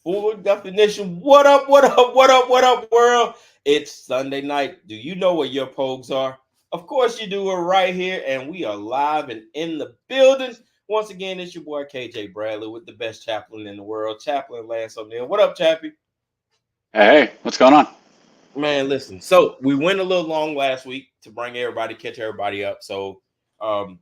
Full definition. What up, what up, what up, what up, world? It's Sunday night. Do you know where your POGs are? Of course you do. We're right here, and we are live and in the building. Once again, it's your boy KJ Bradley with the best chaplain in the world, Chaplain Lance O'Neill. What up, Chappie? Hey, what's going on? Man, listen. So we went a little long last week to bring everybody, catch everybody up. So, man,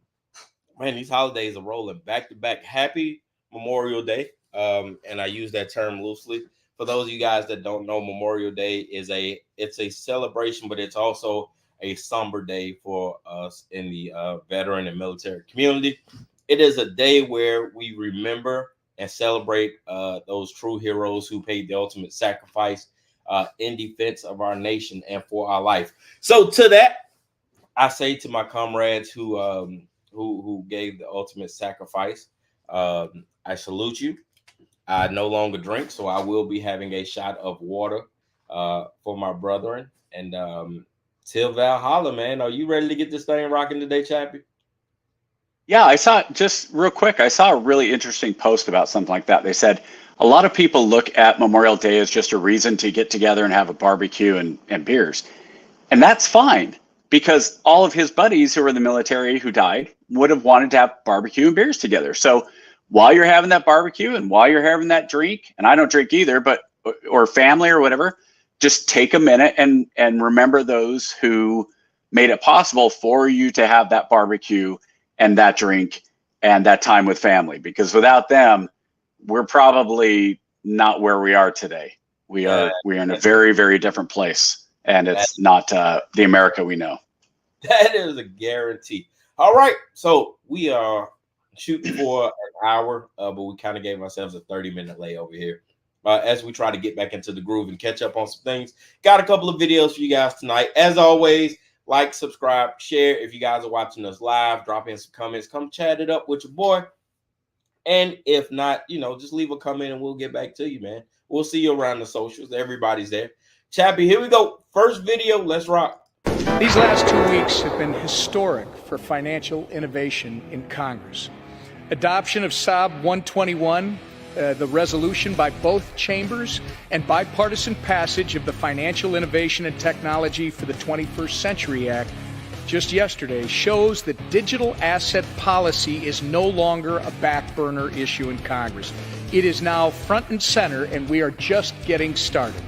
these holidays are rolling back to back. Happy Memorial Day. And I use that term loosely. For those of you guys that don't know, Memorial Day it's a celebration, but it's also a somber day for us in the veteran and military community. It is a day where we remember and celebrate those true heroes who paid the ultimate sacrifice in defense of our nation and for our life. So to that, I say to my comrades who gave the ultimate sacrifice, I salute you. I no longer drink, so I will be having a shot of water for my brethren. And till Valhalla, man, are you ready to get this thing rocking today, Chappie? Yeah, I saw just real quick. I saw a really interesting post about something like that. They said a lot of people look at Memorial Day as just a reason to get together and have a barbecue and beers. And that's fine because all of his buddies who were in the military who died would have wanted to have barbecue and beers together. So while you're having that barbecue and while you're having that drink, and I don't drink either, but or family or whatever, just take a minute and remember those who made it possible for you to have that barbecue and that drink and that time with family. Because without them, we're probably not where we are today. We're in a very, very different place, and it's not the America we know. That is a guarantee. All right, so we are shooting for an hour, but we kind of gave ourselves a 30-minute layover here as we try to get back into the groove and catch up on some things. Got a couple of videos for you guys tonight. As always, like, subscribe, share. If you guys are watching us live, drop in some comments. Come chat it up with your boy. And if not, just leave a comment and we'll get back to you, man. We'll see you around the socials. Everybody's there. Chappie, here we go. First video. Let's rock. These last 2 weeks have been historic for financial innovation in Congress. Adoption of SAB 121, the resolution by both chambers, and bipartisan passage of the Financial Innovation and Technology for the 21st Century Act just yesterday shows that digital asset policy is no longer a back burner issue in Congress. It is now front and center, and we are just getting started.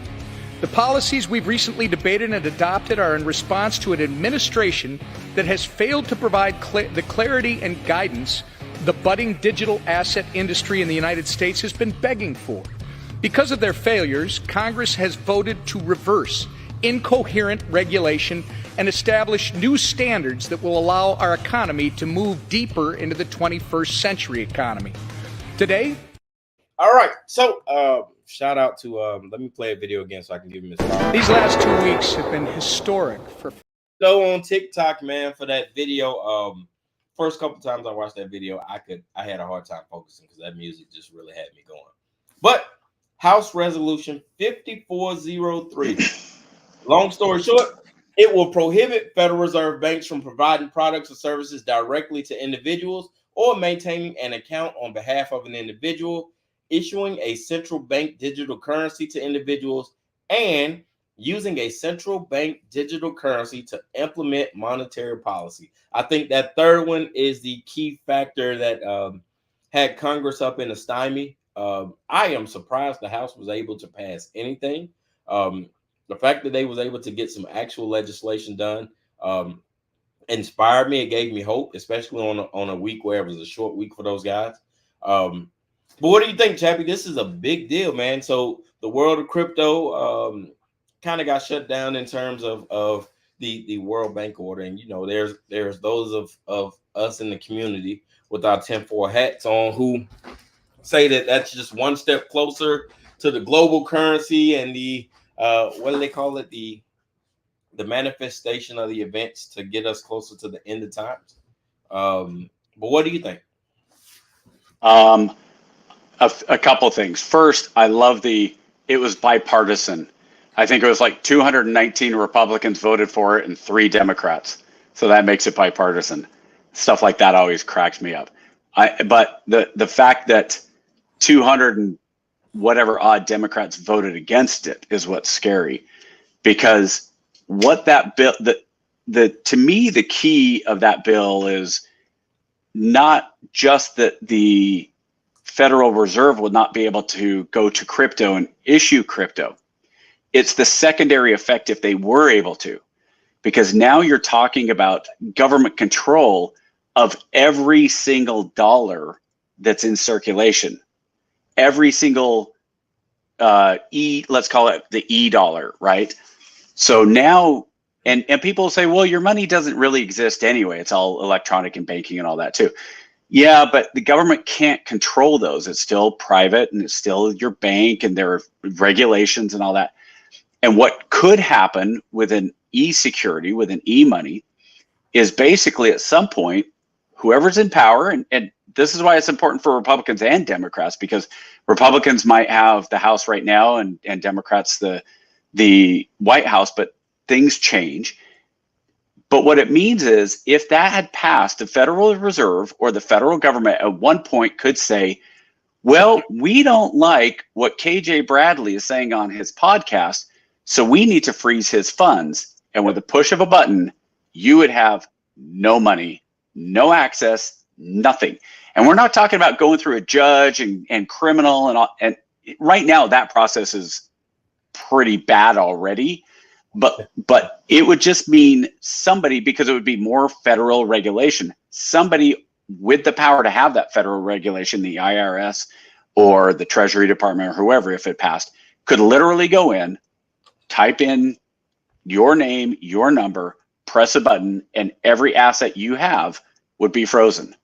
The policies we've recently debated and adopted are in response to an administration that has failed to provide the clarity and guidance the budding digital asset industry in the United States has been begging for. Because of their failures, Congress has voted to reverse incoherent regulation and establish new standards that will allow our economy to move deeper into the 21st century economy. Today, all right, so shout out to let me play a video again so I can give him his power. These last 2 weeks have been historic for on TikTok, man, for that video. First couple times I watched that video, I had a hard time focusing because that music just really had me going. But House Resolution 5403. Long story short, it will prohibit Federal Reserve banks from providing products or services directly to individuals or maintaining an account on behalf of an individual, issuing a central bank digital currency to individuals, and using a central bank digital currency to implement monetary policy. I think that third one is the key factor that had Congress up in a stymie. I am surprised the House was able to pass anything. The fact that they was able to get some actual legislation done inspired me. It gave me hope, especially on a week where it was a short week for those guys. But what do you think, Chappie? This is a big deal, man. So the world of crypto kind of got shut down in terms of the World Bank order. And, there's those of us in the community with our 10-4 hats on who say that that's just one step closer to the global currency and the, what do they call it? The manifestation of the events to get us closer to the end of times. But what do you think? A couple things. First, I love it was bipartisan. I think it was like 219 Republicans voted for it and 3 Democrats. So that makes it bipartisan. Stuff like that always cracks me up. But the fact that 200 whatever odd Democrats voted against it is what's scary, because what that bill, to me, the key of that bill is not just that the Federal Reserve will not be able to go to crypto and issue crypto. It's the secondary effect if they were able to, because now you're talking about government control of every single dollar that's in circulation, every single let's call it the e-dollar, right? So now, and people say, well, your money doesn't really exist anyway. It's all electronic and banking and all that too. Yeah, but the government can't control those. It's still private and it's still your bank, and there are regulations and all that. And what could happen with an e-security, with an e-money, is basically at some point, whoever's in power, and this is why it's important for Republicans and Democrats, because Republicans might have the House right now and Democrats the White House, but things change. But what it means is, if that had passed, the Federal Reserve or the federal government at one point could say, well, we don't like what KJ Bradley is saying on his podcast, so we need to freeze his funds. And with the push of a button, you would have no money, no access, nothing. And we're not talking about going through a judge and criminal and all. And right now, that process is pretty bad already. But it would just mean somebody, because it would be more federal regulation, somebody with the power to have that federal regulation, the IRS or the Treasury Department or whoever, if it passed, could literally go in, type in your name, your number, press a button, and every asset you have would be frozen.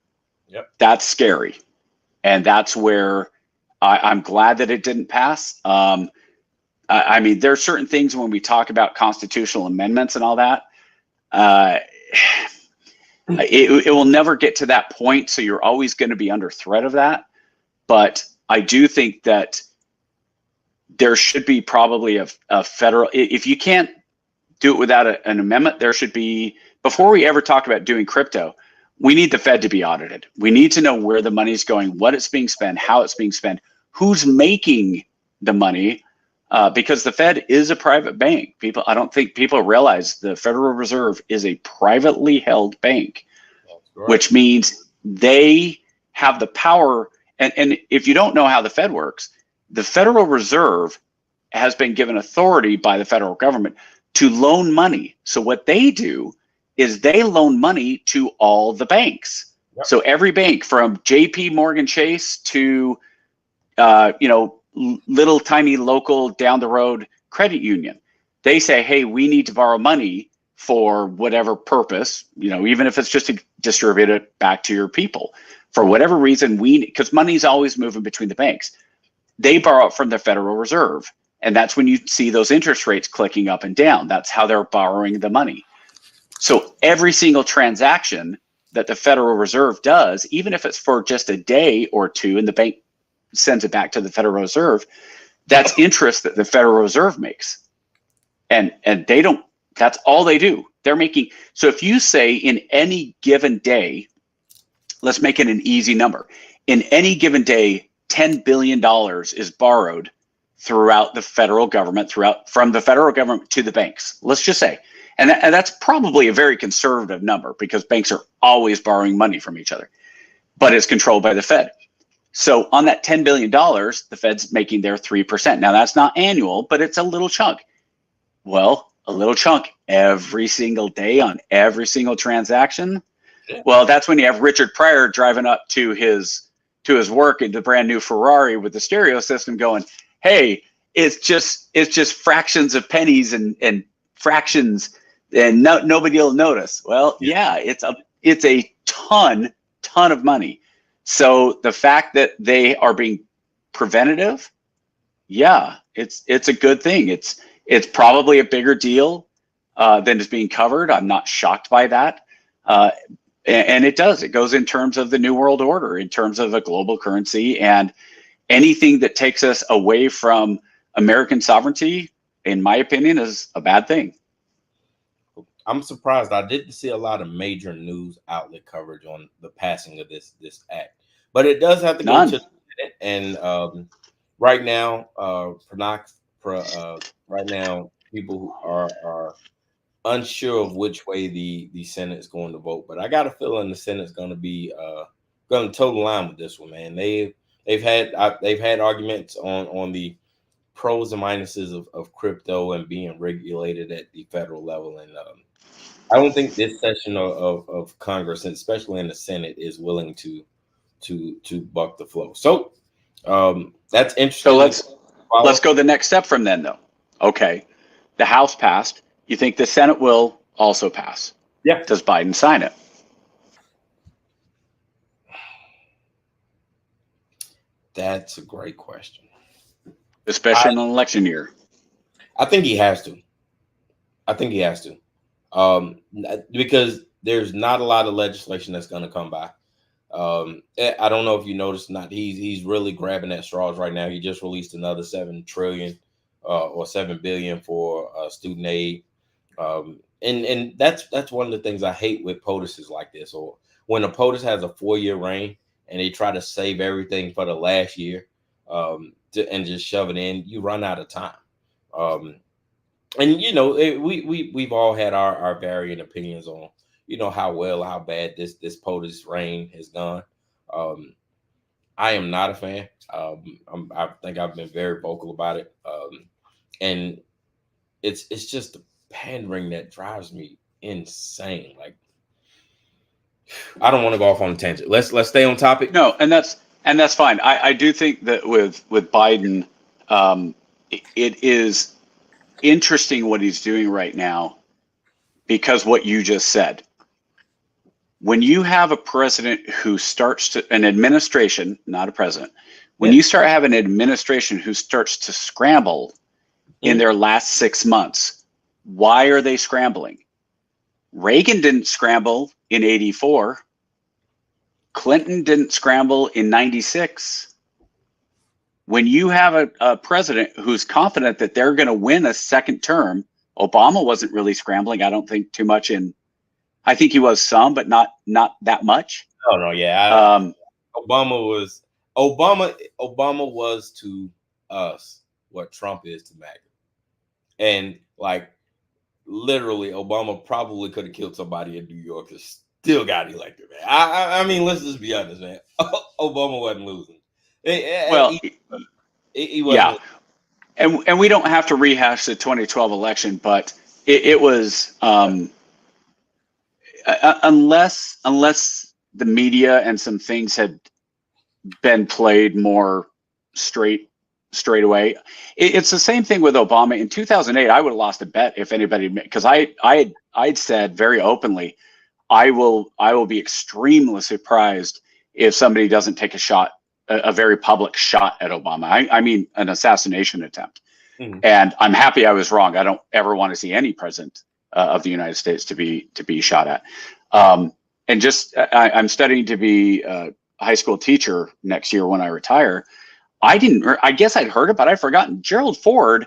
Yep. That's scary. And that's where I'm glad that it didn't pass. I mean, there are certain things when we talk about constitutional amendments and all that, it will never get to that point. So you're always going to be under threat of that. But I do think that there should be probably a federal, if you can't do it without an amendment, there should be, before we ever talk about doing crypto, we need the Fed to be audited. We need to know where the money's going, what it's being spent, how it's being spent, who's making the money. Because the Fed is a private bank. I don't think people realize the Federal Reserve is a privately held bank, which means they have the power. And if you don't know how the Fed works, the Federal Reserve has been given authority by the federal government to loan money. So what they do is they loan money to all the banks. Yep. So every bank, from JP Morgan Chase to, little tiny local down the road credit union, they say, hey, we need to borrow money for whatever purpose, even if it's just to distribute it back to your people for whatever reason, because money's always moving between the banks. They borrow from the Federal Reserve. And that's when you see those interest rates clicking up and down. That's how they're borrowing the money. So every single transaction that the Federal Reserve does, even if it's for just a day or two, and the bank sends it back to the Federal Reserve, that's interest that the Federal Reserve makes. And they don't, that's all they do. They're making, so if you say in any given day, let's make it an easy number. In any given day, $10 billion is borrowed throughout the federal government, from the federal government to the banks, let's just say. And that's probably a very conservative number, because banks are always borrowing money from each other, but it's controlled by the Fed. So on that $10 billion, the Fed's making their 3%. Now that's not annual, but it's a little chunk. Well, a little chunk every single day on every single transaction. Well, that's when you have Richard Pryor driving up to his work in the brand new Ferrari with the stereo system going, hey, it's just fractions of pennies and fractions, and nobody will notice. Well, yeah, it's a ton of money. So the fact that they are being preventative, yeah, it's a good thing. It's probably a bigger deal than is being covered. I'm not shocked by that. And it goes in terms of the New World Order, in terms of a global currency, and anything that takes us away from American sovereignty, in my opinion, is a bad thing. I'm surprised. I didn't see a lot of major news outlet coverage on the passing of this act, but it does have to go to the Senate, and right now, right now, people who are unsure of which way the Senate is going to vote. But I got a feeling the Senate's going to be going to toe the line with this one, man. They've had arguments on the pros and minuses of crypto and being regulated at the federal level, and I don't think this session of Congress, and especially in the Senate, is willing to buck the flow. So that's interesting. So let's go the next step from then, though. Okay, the House passed. You think the Senate will also pass? Yeah. Does Biden sign it? That's a great question. Especially in an election year. I think he has to. Because there's not a lot of legislation that's going to come by. I don't know if you noticed or not. He's really grabbing at straws right now. He just released another 7 trillion or 7 billion for student aid. And that's one of the things I hate with POTUSes like this, or when a POTUS has a 4-year reign and they try to save everything for the last year and just shove it in, you run out of time. And we've all had our varying opinions on how bad this POTUS reign has gone. I am not a fan. I think I've been very vocal about it, and it's just the pandering that drives me insane. Like, I don't want to go off on a tangent. Let's stay on topic. No, and that's fine. I do think that with Biden, it is interesting what he's doing right now, because what you just said. When you have a president who an administration, not a president, when you start having an administration who starts to scramble in their last 6 months, why are they scrambling? Reagan didn't scramble in 84. Clinton didn't scramble in 96. When you have a president who's confident that they're going to win a second term, Obama wasn't really scrambling, I don't think, too much I think he was some, but not that much. Oh no, yeah. Obama was to us what Trump is to MAGA. And like, literally, Obama probably could have killed somebody in New York and still got elected, man. I mean, let's just be honest, man. Obama wasn't losing. He wasn't. Yeah. And we don't have to rehash the 2012 election, but it was unless the media and some things had been played more straight away. It's the same thing with Obama. In 2008, I would have lost a bet if anybody, because I'd said very openly, I will be extremely surprised if somebody doesn't take a very public shot at Obama. I mean, an assassination attempt. Mm-hmm. And I'm happy I was wrong. I don't ever want to see any president of the United States to be shot at. And I'm studying to be a high school teacher next year when I retire. I guess I'd heard it, but I'd forgotten. Gerald Ford,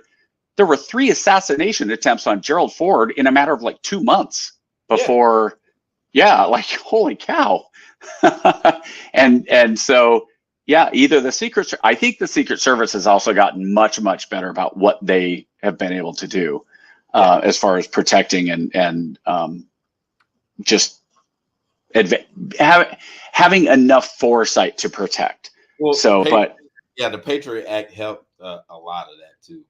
there were 3 assassination attempts on Gerald Ford in a matter of like 2 months before. Yeah, like, holy cow. And so, yeah, either I think the Secret Service has also gotten much, much better about what they have been able to do as far as protecting and just having enough foresight to protect. Well, so, the Patriot Act helped a lot of that too.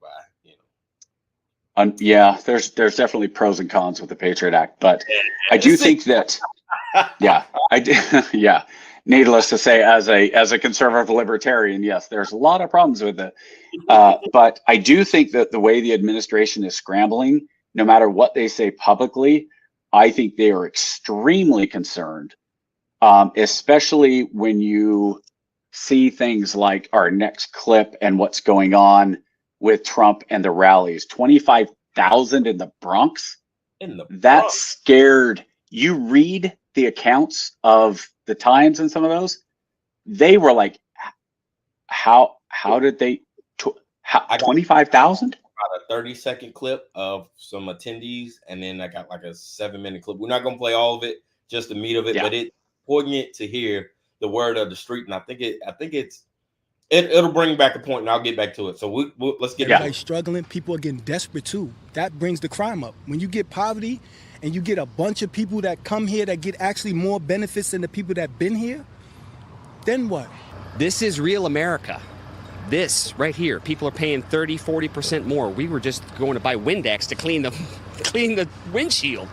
There's definitely pros and cons with the Patriot Act, but I do think that, needless to say, as a conservative libertarian, yes, there's a lot of problems with it. But I do think that the way the administration is scrambling, no matter what they say publicly, I think they are extremely concerned, especially when you see things like our next clip and what's going on with Trump and the rallies. 25,000 in the Bronx. That scared. You read the accounts of the Times and some of those, they were like, how did they 25,000? About a 30-second clip of some attendees, and then I got like a 7-minute clip. We're not gonna play all of it, just the meat of it, but it's poignant to hear the word of the street. And I think It'll bring back a point, and I'll get back to it. So let's get everybody's struggling. People are getting desperate too. That brings the crime up. When you get poverty and you get a bunch of people that come here that get actually more benefits than the people that been here, then what? This is real America. This right here, people are paying 30, 40% more. We were just going to buy Windex to clean the windshield.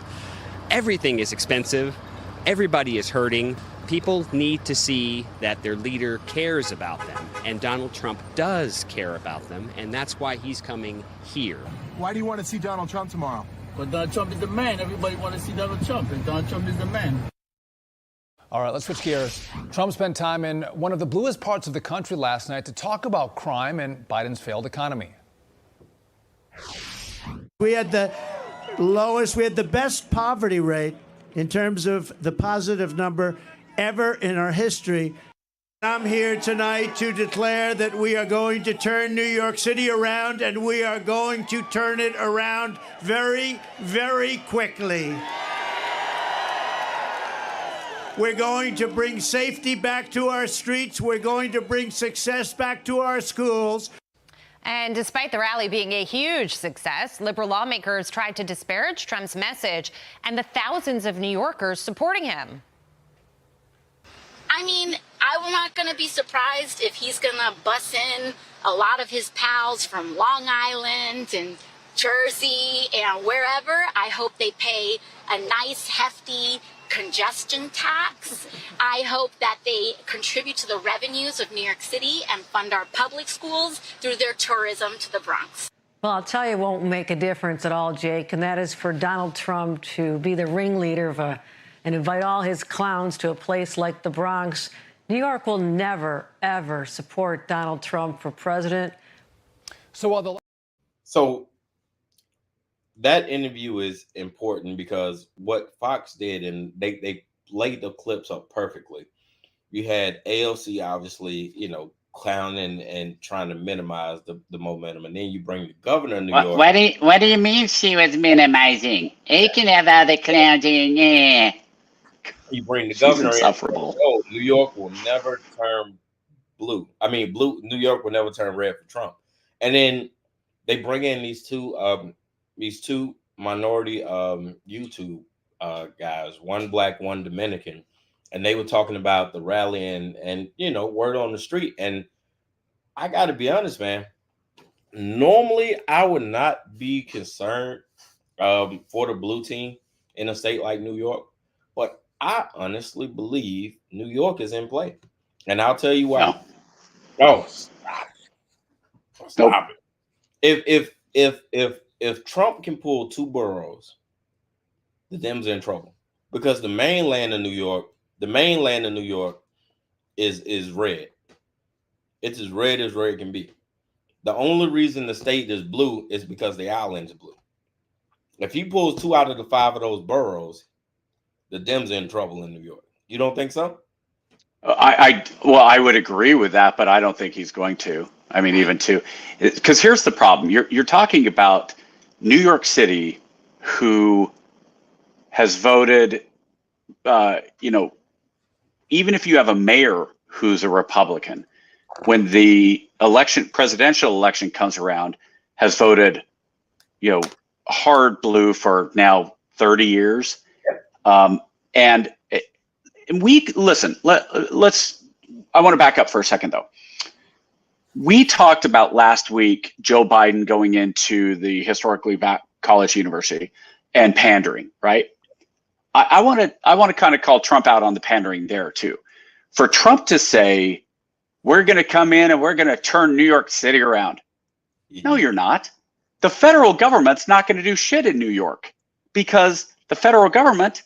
Everything is expensive. Everybody is hurting. People need to see that their leader cares about them, and Donald Trump does care about them, and that's why he's coming here. Why do you want to see Donald Trump tomorrow? But Donald Trump is the man. Everybody wants to see Donald Trump, and Donald Trump is the man. All right, let's switch gears. Trump spent time in one of the bluest parts of the country last night to talk about crime and Biden's failed economy. We had the best poverty rate in terms of the positive number ever in our history. I'm here tonight to declare that we are going to turn New York City around, and we are going to turn it around very, very quickly. We're going to bring safety back to our streets. We're going to bring success back to our schools. And despite the rally being a huge success, liberal lawmakers tried to disparage Trump's message and the thousands of New Yorkers supporting him. I mean, I'm not going to be surprised if he's going to bus in a lot of his pals from Long Island and Jersey and wherever. I hope they pay a nice, hefty congestion tax. I hope that they contribute to the revenues of New York City and fund our public schools through their tourism to the Bronx. Well, I'll tell you, it won't make a difference at all, Jake, and that is for Donald Trump to be the ringleader of and invite all his clowns to a place like the Bronx. New York will never, ever support Donald Trump for president. So that interview is important because what Fox did, and they laid the clips up perfectly. You had AOC obviously, clowning and trying to minimize the momentum, and then you bring the governor of New York. What do you mean she was minimizing? You can have other clowns in there. You bring the governor insufferable. in. New York will never turn blue. New York will never turn red for Trump. And then they bring in these two minority YouTube guys, one black, one Dominican, and they were talking about the rally and word on the street. And I got to be honest, man. Normally, I would not be concerned for the blue team in a state like New York, but I honestly believe New York is in play, and I'll tell you why. No, stop it. If Trump can pull two boroughs, the Dems are in trouble because the mainland of New York is red. It's as red as red can be. The only reason the state is blue is because the island's blue. If he pulls 2 out of the 5 of those boroughs, the Dems are in trouble in New York. You don't think so? I would agree with that, but I don't think he's going to. I mean, even to, because here's the problem. You're talking about New York City, who has voted, even if you have a mayor who's a Republican, when the presidential election comes around, has voted, hard blue for now 30 years. And we listen. Let's. I want to back up for a second, though. We talked about last week Joe Biden going into the historically black college university and pandering, right? I want to kind of call Trump out on the pandering there too. For Trump to say, "We're going to come in and we're going to turn New York City around," no, you're not. The federal government's not going to do shit in New York because the federal government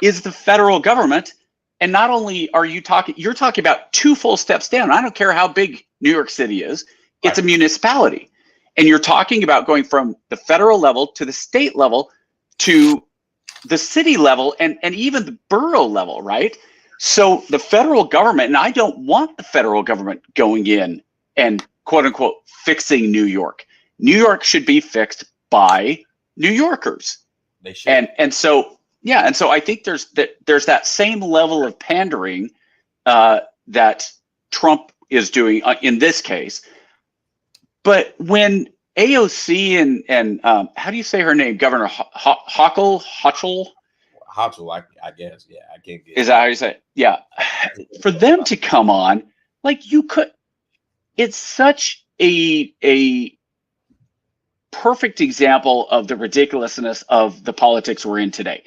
is the federal government. And not only are you're talking about 2 full steps down. I don't care how big New York City is. It's a municipality. And you're talking about going from the federal level to the state level to the city level and even the borough level, right? So the federal government, and I don't want the federal government going in and quote unquote fixing New York. New York should be fixed by New Yorkers. They should. And so I think there's that same level of pandering that Trump is doing in this case. But when AOC and how do you say her name? Governor Hochul? Hochul, I guess. Yeah, I can't get. Is that how you say it? Yeah. For them to come on, like you could, it's such a perfect example of the ridiculousness of the politics we're in today.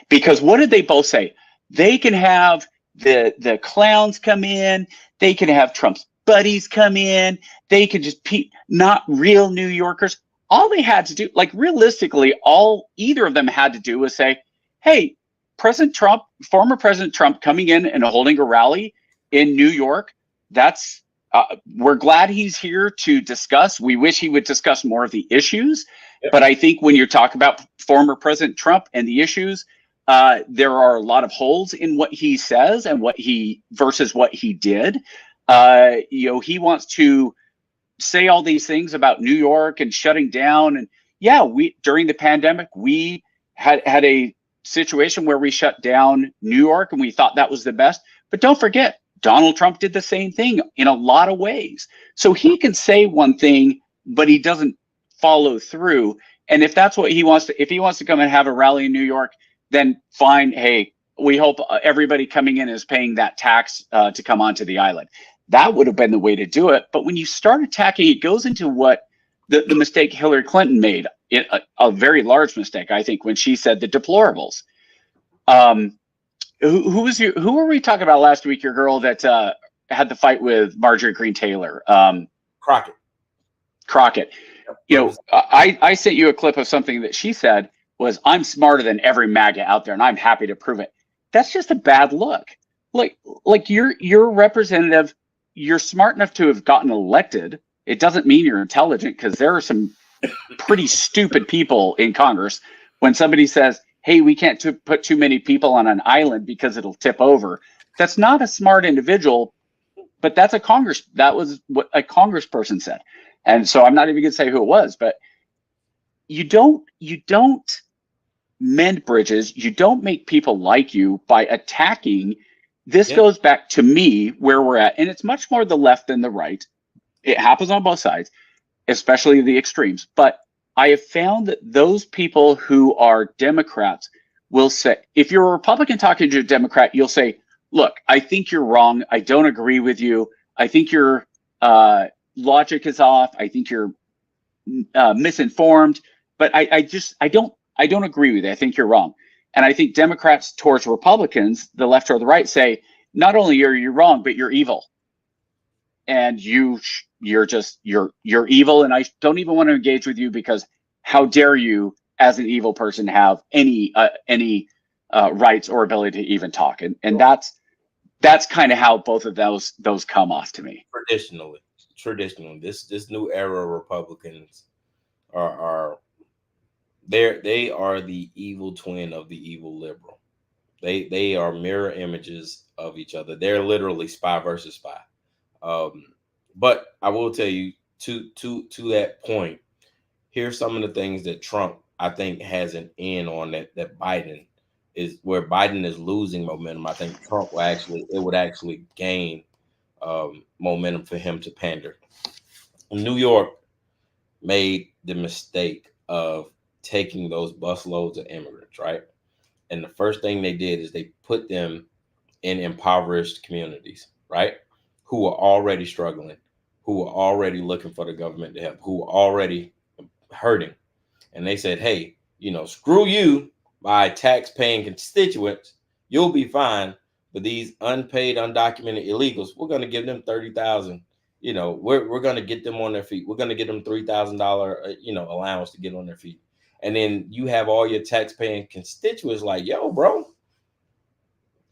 Because what did they both say? They can have the clowns come in, they can have Trump's buddies come in, they could just not real New Yorkers. All they had to do, like realistically, all either of them had to do was say, hey, President Trump, former President Trump coming in and holding a rally in New York, that's we're glad he's here to discuss. We wish he would discuss more of the issues. Yep. But I think when you talk about former President Trump and the issues, there are a lot of holes in what he says and versus what he did. He wants to say all these things about New York and shutting down. And yeah, during the pandemic, we had a situation where we shut down New York and we thought that was the best. But don't forget, Donald Trump did the same thing in a lot of ways. So he can say one thing, but he doesn't follow through. And if that's what he wants to, if he wants to come and have a rally in New York, then fine. Hey, we hope everybody coming in is paying that tax to come onto the island. That would have been the way to do it. But when you start attacking, it goes into what the mistake Hillary Clinton made, a very large mistake, I think, when she said the deplorables. Who were we talking about last week? Your girl that had the fight with Marjorie Greene Taylor. Crockett. I sent you a clip of something that she said was, I'm smarter than every MAGA out there, and I'm happy to prove it. That's just a bad look. Like you're representative. You're smart enough to have gotten elected. It doesn't mean you're intelligent, because there are some pretty stupid people in Congress. When somebody says, hey, we can't put too many people on an island because it'll tip over. That's not a smart individual, but that was what a congressperson said. And so I'm not even gonna say who it was, but you don't mend bridges. You don't make people like you by attacking. This goes back to me where we're at. And it's much more the left than the right. It happens on both sides, especially the extremes. But I have found that those people who are Democrats will say, if you're a Republican talking to a Democrat, you'll say, look, I think you're wrong. I don't agree with you. I think your logic is off. I think you're misinformed. But I don't agree with it. I think you're wrong. And I think Democrats towards Republicans, the left or the right, say, not only are you wrong, but you're evil. And you're evil, and I don't even want to engage with you, because how dare you, as an evil person, have any rights or ability to even talk? And that's kind of how both of those come off to me. Traditionally, this new era of Republicans they are the evil twin of the evil liberal. They are mirror images of each other. They're literally spy versus spy. But I will tell you, to that point, here's some of the things that Trump, I think, has an in on that Biden is, where Biden is losing momentum. I think Trump would actually gain momentum for him to pander. New York made the mistake of taking those busloads of immigrants, right? And the first thing they did is they put them in impoverished communities, right? Who were already struggling, who were already looking for the government to help, who were already hurting. And they said, hey, screw you, my tax-paying constituents, you'll be fine. But these unpaid, undocumented illegals, we're going to give them $30,000. We're going to get them on their feet. We're going to get them $3,000, allowance to get on their feet. And then you have all your tax-paying constituents like, yo, bro,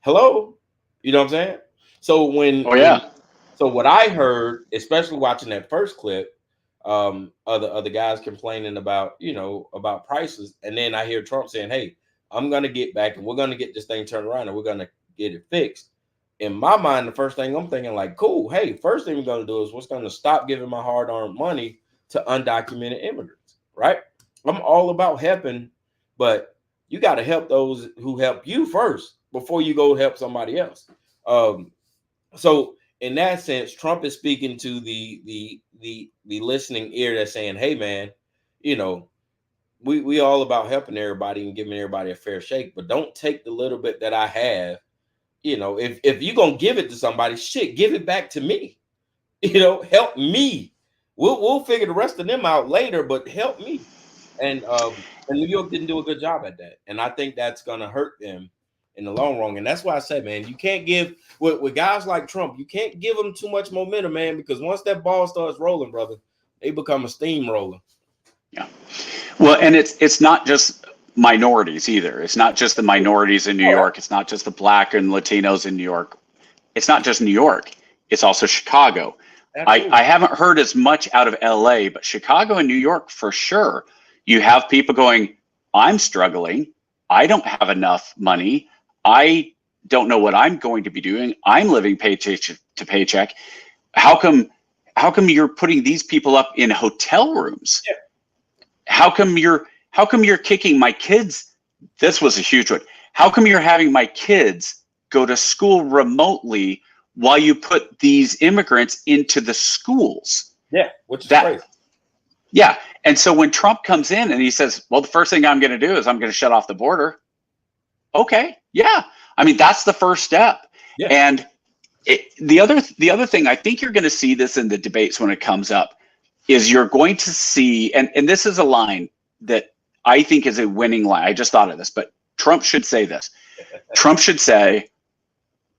hello, you know what I'm saying? So so what I heard, especially watching that first clip, other guys complaining about, about prices. And then I hear Trump saying, hey, I'm going to get back and we're going to get this thing turned around and we're going to get it fixed. In my mind, the first thing I'm thinking, like, cool, hey, first thing we're going to do is what's going to stop giving my hard-earned money to undocumented immigrants, right? I'm all about helping, but you got to help those who help you first before you go help somebody else. So in that sense, Trump is speaking to the listening ear that's saying, hey man, you know, we all about helping everybody and giving everybody a fair shake, but don't take the little bit that I have. You know, if you're gonna give it to somebody, shit, give it back to me. You know, help me. We'll figure the rest of them out later, but help me. And New York didn't do a good job at that. And I think that's gonna hurt them in the long run. And that's why I said, man, you can't give with guys like Trump, you can't give them too much momentum, man, because once that ball starts rolling, brother, they become a steamroller. Yeah. Well, and it's not just minorities either. It's not just the minorities in New York. It's not just the Black and Latinos in New York. It's not just New York. It's also Chicago. I haven't heard as much out of LA, but Chicago and New York for sure. You have people going, I'm struggling. I don't have enough money. I don't know what I'm going to be doing. I'm living paycheck to paycheck. How come you're putting these people up in hotel rooms? Yeah. How come you're kicking my kids? This was a huge one. How come you're having my kids go to school remotely while you put these immigrants into the schools? Yeah, which is crazy. Yeah. And so when Trump comes in and he says, well, the first thing I'm going to do is I'm going to shut off the border. Okay. Yeah. I mean, that's the first step. Yeah. And the other thing, I think you're going to see this in the debates when it comes up, is you're going to see, and this is a line that I think is a winning line. I just thought of this, but Trump should say this. Trump should say,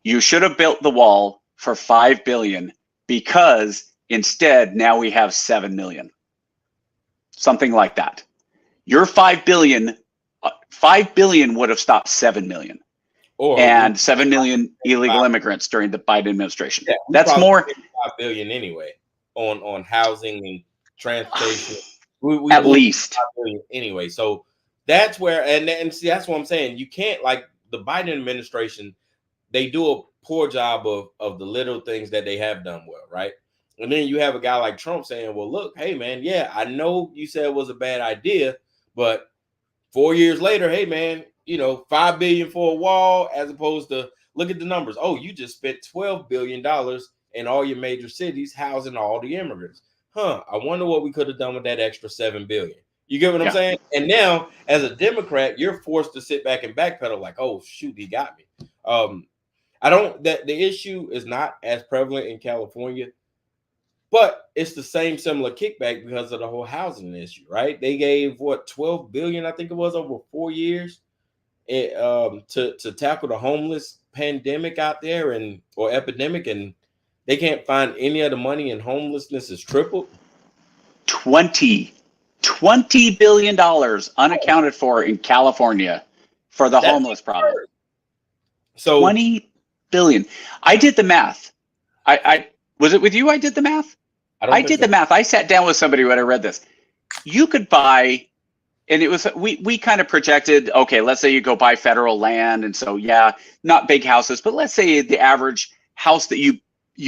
you should have built the wall for $5 billion because instead now we have 7 million. Something like that. Your $5 billion would have stopped 7 million. And 7 million illegal immigrants during the Biden administration. Yeah, that's more. 5 billion anyway on housing and transportation. At least 5 billion anyway. So that's where, and see, that's what I'm saying. You can't, like the Biden administration, they do a poor job of the little things that they have done well, right? And then you have a guy like Trump saying, well, look, hey man, yeah, I know you said it was a bad idea, but 4 years later, hey man, you know, $5 billion for a wall, as opposed to, look at the numbers. Oh, you just spent $12 billion in all your major cities housing all the immigrants. I wonder what we could have done with that extra $7 billion. You get what I'm saying? And now, as a Democrat, you're forced to sit back and backpedal like, oh shoot, he got me. The issue is not as prevalent in California, but it's the similar kickback because of the whole housing issue, right? They gave what, 12 billion, I think it was, over 4 years, to tackle the homeless pandemic out there or epidemic, and they can't find any of the money, and homelessness is tripled. $20 billion unaccounted for in California for the homeless problem. So 20 billion. I did the math. I was it with you? I did the math. I did the math. I sat down with somebody when I read this. You could buy, and it was, we kind of projected, okay, let's say you go buy federal land. And so, yeah, not big houses, but let's say the average house that you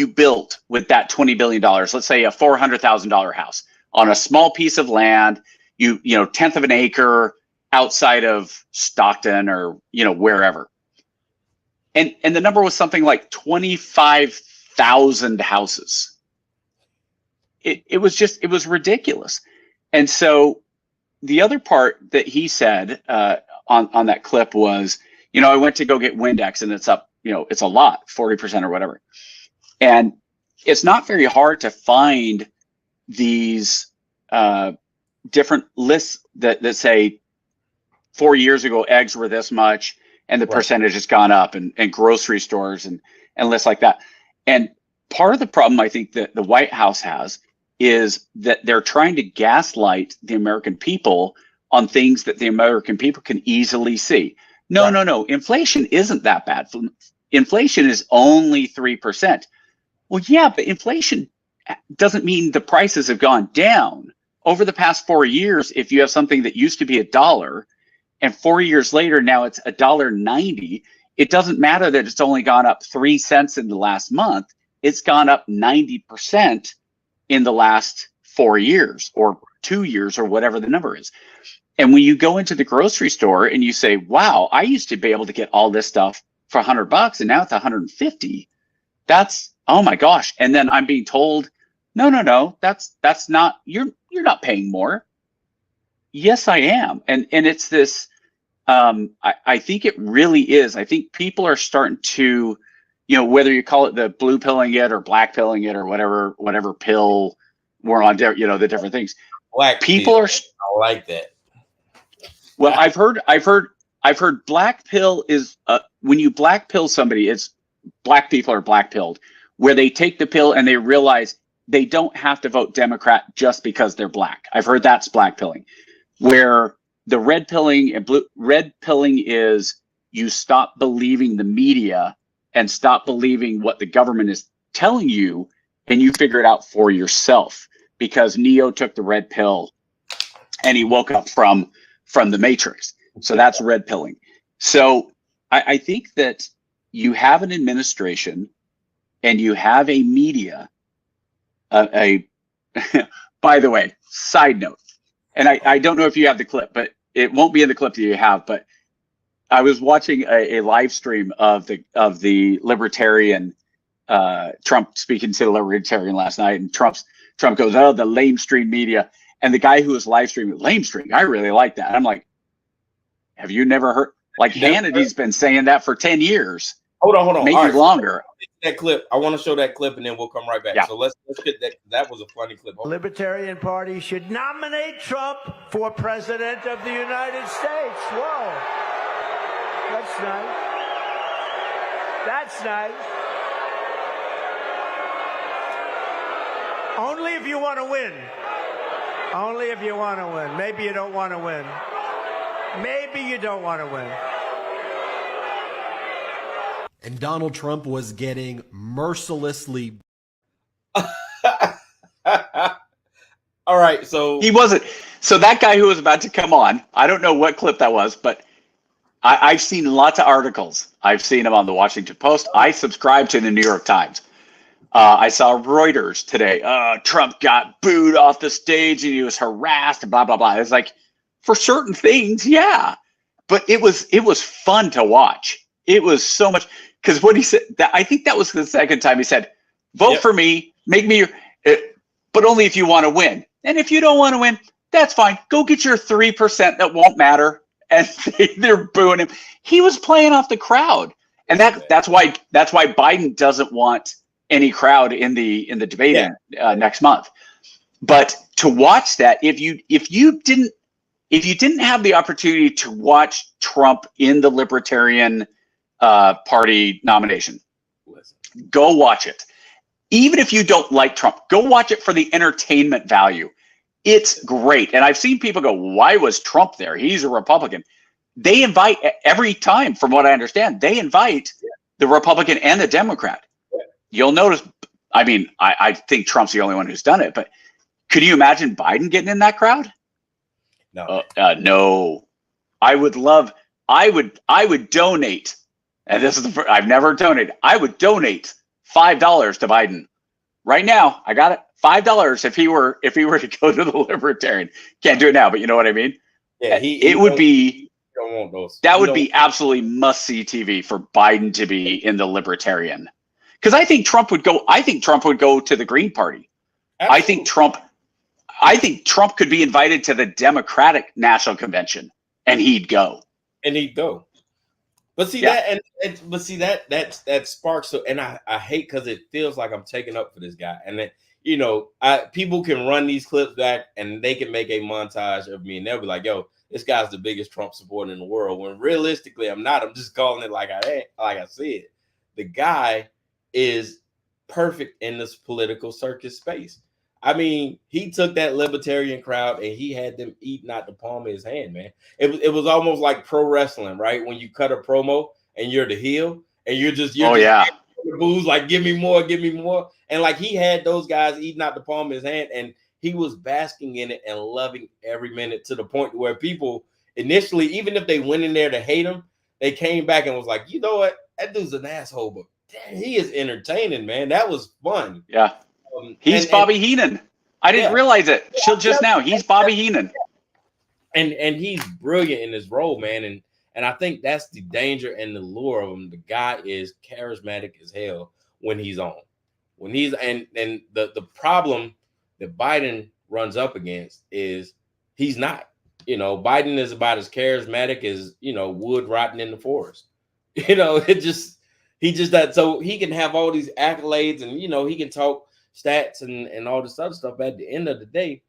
built with that $20 billion, let's say a $400,000 house on a small piece of land, you know, 1/10 of an acre outside of Stockton or, you know, wherever. And the number was something like 25,000 houses. It was ridiculous. And so the other part that he said on that clip was, you know, I went to go get Windex and it's up, you know, it's a lot, 40% or whatever. And it's not very hard to find these different lists that say 4 years ago, eggs were this much and the percentage has gone up, and grocery stores and lists like that. And part of the problem I think that the White House has is that they're trying to gaslight the American people on things that the American people can easily see. No. Inflation isn't that bad. Inflation is only 3%. Well, yeah, but inflation doesn't mean the prices have gone down. Over the past 4 years, if you have something that used to be $1 and 4 years later, now it's $1.90, it doesn't matter that it's only gone up 3 cents in the last month. It's gone up 90% in the last 4 years or 2 years or whatever the number is. And when you go into the grocery store and you say, wow, I used to be able to get all this stuff for $100 and now it's $150. That's oh my gosh. And then I'm being told, no, that's not, you're not paying more. Yes, I am. And it's this, I think it really is. I think people are starting to, whether you call it the blue pilling it or black pilling it or whatever pill we're on, the different things. Black people pill. are. I like that. Well, I've heard black pill is when you black pill somebody, it's black people are black pilled, where they take the pill and they realize they don't have to vote Democrat just because they're black. I've heard that's black pilling. Where the red pilling and red pilling is you stop believing the media and stop believing what the government is telling you, and you figure it out for yourself. Because Neo took the red pill and he woke up from the Matrix. So that's red pilling. So I think that you have an administration and you have a media. By the way, side note, and I don't know if you have the clip, but it won't be in the clip that you have. But I was watching a live stream of the libertarian Trump speaking to the libertarian last night, and Trump goes, "Oh, the lamestream media," and the guy who was live streaming, lamestream, I really like that. And I'm like, have you never heard? Like Hannity's been saying that for 10 years. Hold on. Maybe All right, longer. That clip. I want to show that clip, and then we'll come right back. Yeah. So let's get that. That was a funny clip. The Libertarian Party should nominate Trump for president of the United States. Whoa. That's nice. That's nice. Only if you want to win. Only if you want to win. Maybe you don't want to win. Maybe you don't want to win. And Donald Trump was getting mercilessly. All right, so he wasn't. So that guy who was about to come on, I don't know what clip that was, but I've seen lots of articles. I've seen him on the Washington Post. I subscribe to the New York Times. I saw Reuters today. Trump got booed off the stage and he was harassed and blah, blah, blah. It's like, for certain things, yeah. But it was fun to watch. It was so much, because what he said, I think that was the second time he said, vote for me, make me your, but only if you want to win. And if you don't want to win, that's fine. Go get your 3% that won't matter. And they're booing him. He was playing off the crowd. And that's why Biden doesn't want any crowd in the debate next month. But to watch that, if you didn't have the opportunity to watch Trump in the Libertarian Party nomination, go watch it. Even if you don't like Trump, go watch it for the entertainment value. It's great. And I've seen people go, why was Trump there? He's a Republican. They invite every time, from what I understand, they invite the Republican and the Democrat. You'll notice, I mean, I think Trump's the only one who's done it, but could you imagine Biden getting in that crowd? No. No. I would donate, and this is I've never donated. I would donate $5 to Biden. Right now, I got it. $5 if he were to go to the Libertarian. Can't do it now, but you know what I mean? Yeah, it would be. Don't want those. That would be absolutely must-see TV for Biden to be in the Libertarian. Because I think Trump would go. I think Trump would go to the Green Party. Absolutely. I think Trump could be invited to the Democratic National Convention, and he'd go. But see that sparks. So, and I hate, because it feels like I'm taking up for this guy. And then, people can run these clips back and they can make a montage of me, and they'll be like, "Yo, this guy's the biggest Trump supporter in the world." When realistically, I'm not. I'm just calling it like I said. The guy is perfect in this political circus space. I mean, he took that libertarian crowd and he had them eating out the palm of his hand, man. It was almost like pro wrestling, right? When you cut a promo and you're the heel and you're just the booze, like, give me more. And like, he had those guys eating out the palm of his hand, and he was basking in it and loving every minute, to the point where people initially, even if they went in there to hate him, they came back and was like, you know what? That dude's an asshole, but damn, he is entertaining, man. That was fun. Yeah. He's Bobby Heenan. I didn't realize it just now. He's Bobby Heenan. And he's brilliant in his role, man. And I think that's the danger and the lure of him. The guy is charismatic as hell when he's on. when he's and the problem that Biden runs up against is he's not. Biden is about as charismatic as wood rotting in the forest. He just that so he can have all these accolades and he can talk stats and all this other stuff. But at the end of the day,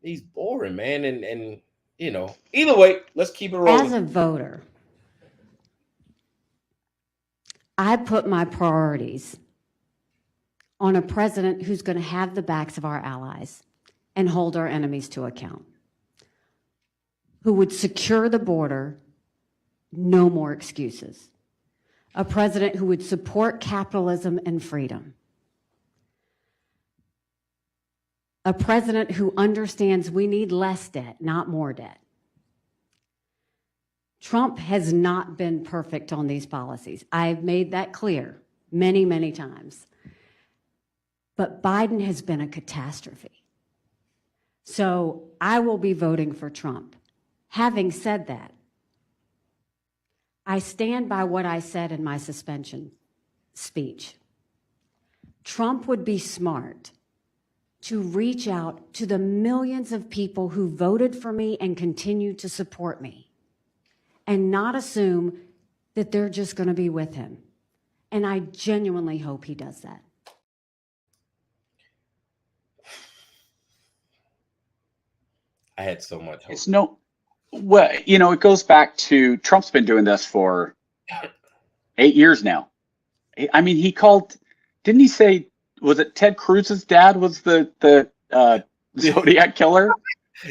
he's boring, man. And either way, let's keep it rolling. As a voter, I put my priorities on a president who's going to have the backs of our allies and hold our enemies to account, who would secure the border, no more excuses. A president who would support capitalism and freedom. A president who understands we need less debt, not more debt. Trump has not been perfect on these policies. I've made that clear many, many times. But Biden has been a catastrophe. So I will be voting for Trump. Having said that, I stand by what I said in my suspension speech. Trump would be smart to reach out to the millions of people who voted for me and continue to support me and not assume that they're just going to be with him. And I genuinely hope he does that. I had so much hope. It goes back to Trump's been doing this for 8 years now. I mean, didn't he say, was it Ted Cruz's dad was the Zodiac killer?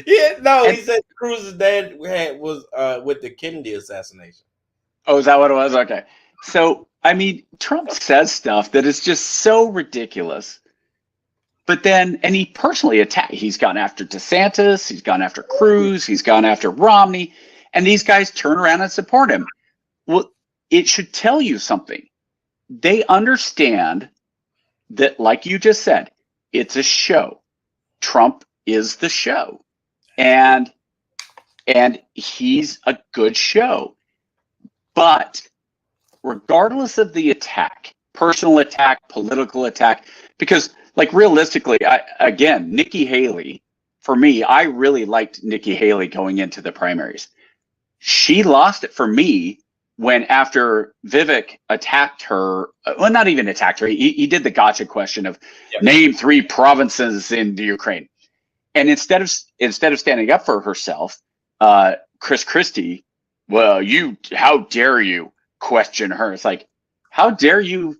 Yeah, no, he said Cruz's dad was with the Kennedy assassination. Oh, is that what it was? Okay. So, I mean, Trump says stuff that is just so ridiculous. But then, and he personally attacked, he's gone after DeSantis, he's gone after Cruz, he's gone after Romney, and these guys turn around and support him. Well, it should tell you something. They understand that, like you just said, it's a show. Trump is the show. And he's a good show. But regardless of the attack, personal attack, political attack, because like realistically, Nikki Haley, for me, I really liked Nikki Haley going into the primaries. She lost it for me when after Vivek attacked her, well, not even attacked her, he did the gotcha question of name 3 provinces in the Ukraine. And instead of standing up for herself, Chris Christie, well, how dare you question her? It's like, how dare you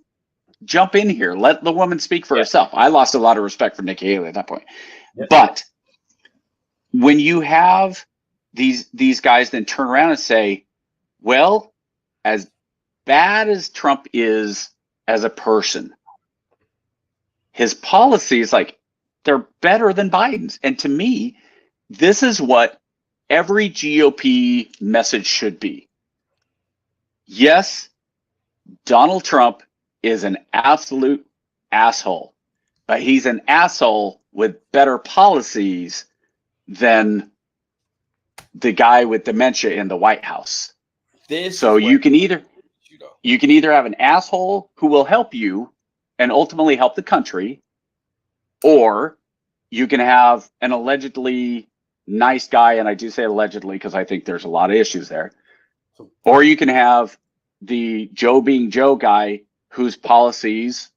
jump in here? Let the woman speak for herself. I lost a lot of respect for Nikki Haley at that point. But when you have these guys then turn around and say, well, as bad as Trump is as a person, his policies, like, they're better than Biden's. And to me, this is what every GOP message should be. Yes, Donald Trump is an absolute asshole, but he's an asshole with better policies than the guy with dementia in the White House. So you can either have an asshole who will help you and ultimately help the country, or you can have an allegedly nice guy, and I do say allegedly because I think there's a lot of issues there, or you can have the Joe being Joe guy whose policies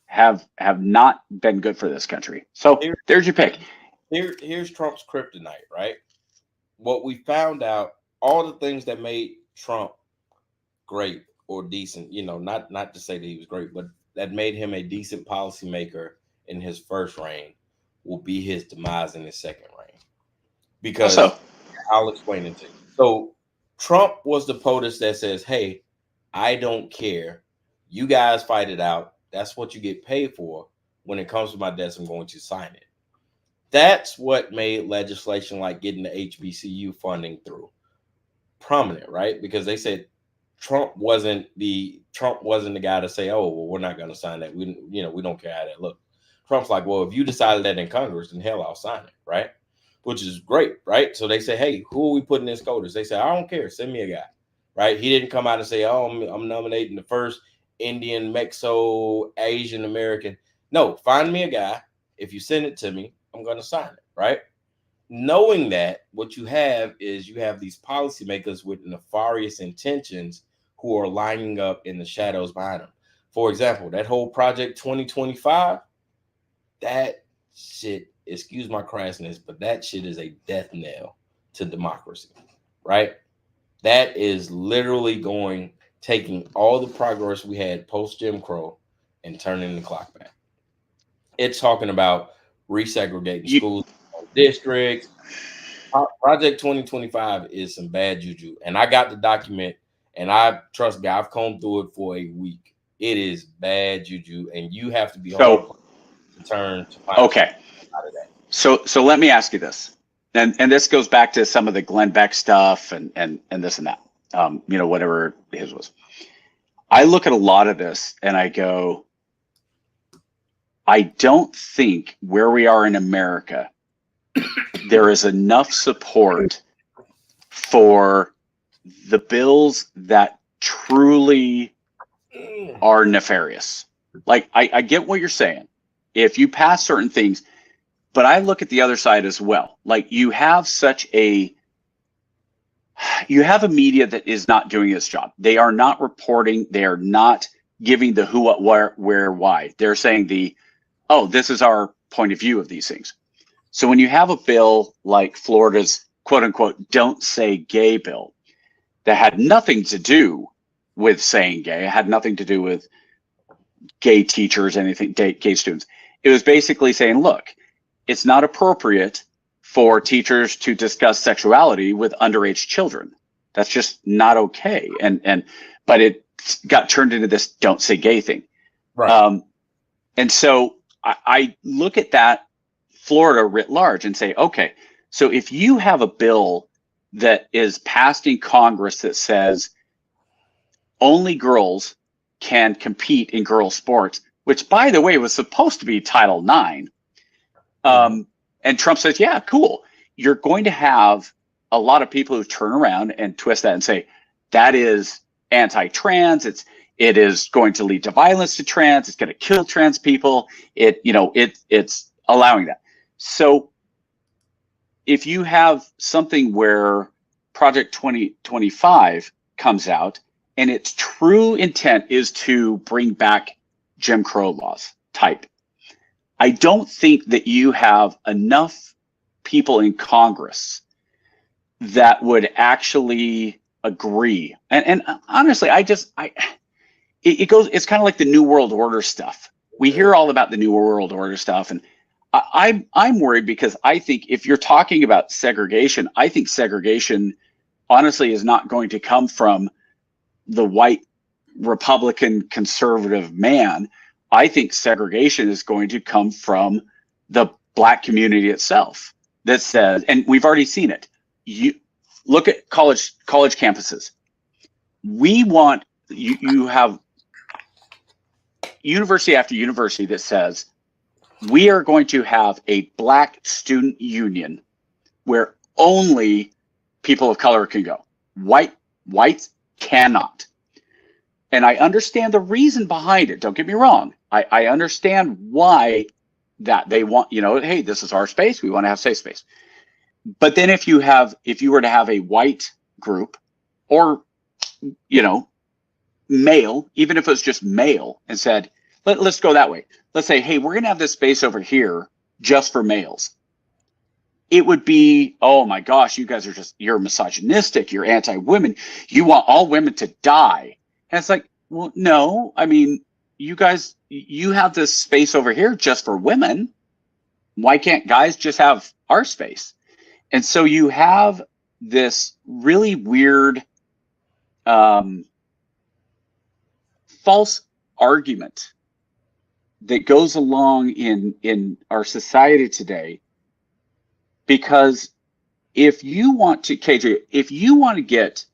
have not been good for this country. So there's your pick. Here's Trump's kryptonite, right? What we found out, all the things that made Trump great or decent, not to say that he was great, but that made him a decent policymaker in his first reign will be his demise in his second reign. Because I'll explain it to you. So Trump was the POTUS that says, hey, I don't care. You guys fight it out. That's what you get paid for. When it comes to my desk, I'm going to sign it. That's what made legislation like getting the HBCU funding through prominent, right? Because they said Trump wasn't the guy to say, oh, well, we're not going to sign that. We don't care how that looks. Trump's like, well, if you decided that in Congress, then hell, I'll sign it, right? Which is great, right? So they say, hey, who are we putting in SCOTUS? They say, I don't care. Send me a guy, right? He didn't come out and say, oh, I'm nominating the first Indian, Mexo, Asian American. No, find me a guy. If you send it to me, I'm going to sign it, right? Knowing that what you have is you have these policymakers with nefarious intentions who are lining up in the shadows behind them. For example, that whole Project 2025, that shit, excuse my crassness, but that shit is a death knell to democracy, right? That is literally taking all the progress we had post Jim Crow and turning the clock back. It's talking about resegregating schools, districts. Project 2025 is some bad juju. And I got the document, and trust me, I've combed through it for a week. It is bad juju, and you have to be hard to turn to find out of that. So let me ask you this, and this goes back to some of the Glenn Beck stuff and this and that, whatever his was. I look at a lot of this and I go, I don't think where we are in America, there is enough support for the bills that truly are nefarious. Like, I get what you're saying. If you pass certain things, but I look at the other side as well. Like, you have a media that is not doing its job. They are not reporting. They are not giving the who, what, where, why. They're saying this is our point of view of these things. So when you have a bill like Florida's quote unquote "Don't Say Gay" bill that had nothing to do with saying gay, it had nothing to do with gay teachers, anything, gay students. It was basically saying, look, it's not appropriate for teachers to discuss sexuality with underage children. That's just not okay. But it got turned into this "Don't Say Gay" thing. Right. And so I look at that Florida writ large and say, okay, so if you have a bill that is passed in Congress that says only girls can compete in girls' sports, which, by the way, was supposed to be Title IX, and Trump says, yeah, cool. You're going to have a lot of people who turn around and twist that and say, that is anti-trans. It is going to lead to violence to trans. It's going to kill trans people. It's allowing that. So if you have something where Project 2025 comes out and its true intent is to bring back Jim Crow laws type, I don't think that you have enough people in Congress that would actually agree. And honestly, it's kind of like the New World Order stuff. We hear all about the New World Order stuff, and I'm worried because I think if you're talking about segregation, I think segregation honestly is not going to come from the white Republican conservative man. I think segregation is going to come from the black community itself that says, and we've already seen it. You look at college campuses. We want, you have university after university that says, we are going to have a black student union where only people of color can go. Whites cannot. And I understand the reason behind it. Don't get me wrong. I understand why that they want, hey, this is our space. We want to have safe space. But then if you were to have a white group or, male, even if it was just male, and said, let's go that way. Let's say, hey, we're going to have this space over here just for males. It would be, oh my gosh, you guys you're misogynistic. You're anti-women. You want all women to die. And it's like, well, no, I mean, you guys, you have this space over here just for women. Why can't guys just have our space? And so you have this really weird false argument that goes along in our society today, because if you want to, KJ, if you want to get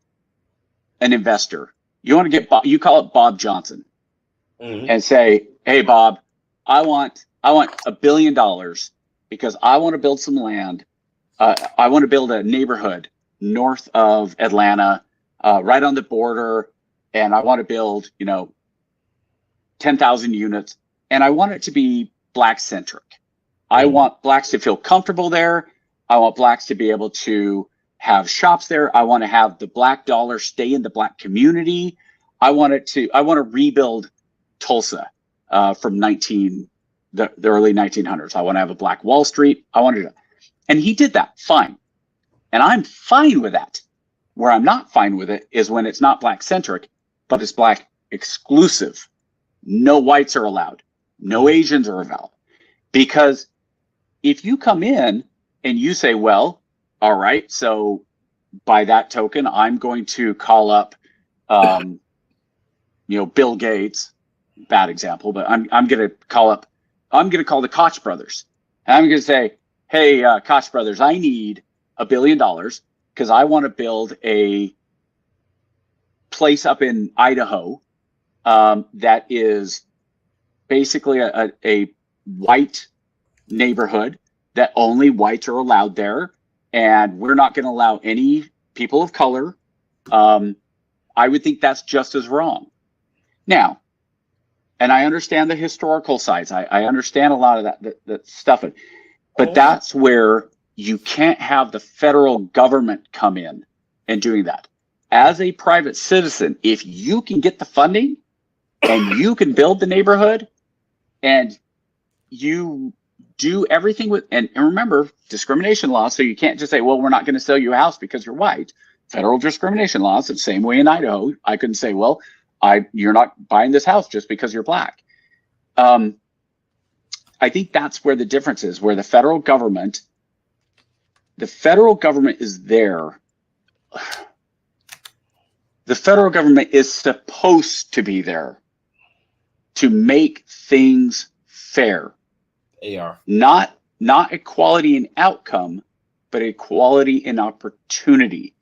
an investor, you want to get Bob, you call it Bob Johnson, and say, hey, Bob, I want $1 billion because I want to build some land. I want to build a neighborhood north of Atlanta, right on the border. And I want to build, 10,000 units, and I want it to be Black centric. I want Blacks to feel comfortable there. I want Blacks to be able to have shops there. I want to have the Black dollar stay in the Black community. I want to rebuild Tulsa from the early 1900s. I want to have a Black Wall Street. And he did that fine. And I'm fine with that. Where I'm not fine with it is when it's not Black centric, but it's Black exclusive. No whites are allowed. No Asians are allowed. Because if you come in and you say, well, all right, so by that token, I'm going to call up, Bill Gates, bad example, but I'm going to call the Koch brothers. And I'm going to say, hey, Koch brothers, I need $1 billion because I want to build a place up in Idaho that is basically a white neighborhood that only whites are allowed there. And we're not going to allow any people of color. I would think that's just as wrong. Now, and I understand the historical sides. I understand a lot of that stuff. But that's where you can't have the federal government come in and doing that. As a private citizen, if you can get the funding and you can build the neighborhood and you do everything with, and remember, discrimination law, so you can't just say, well, we're not going to sell you a house because you're white. Federal discrimination laws, the same way in Idaho. I couldn't say, well, you're not buying this house just because you're Black. I think that's where the difference is, where the federal government is there. The federal government is supposed to be there to make things fair. They are. Not equality in outcome, but equality in opportunity.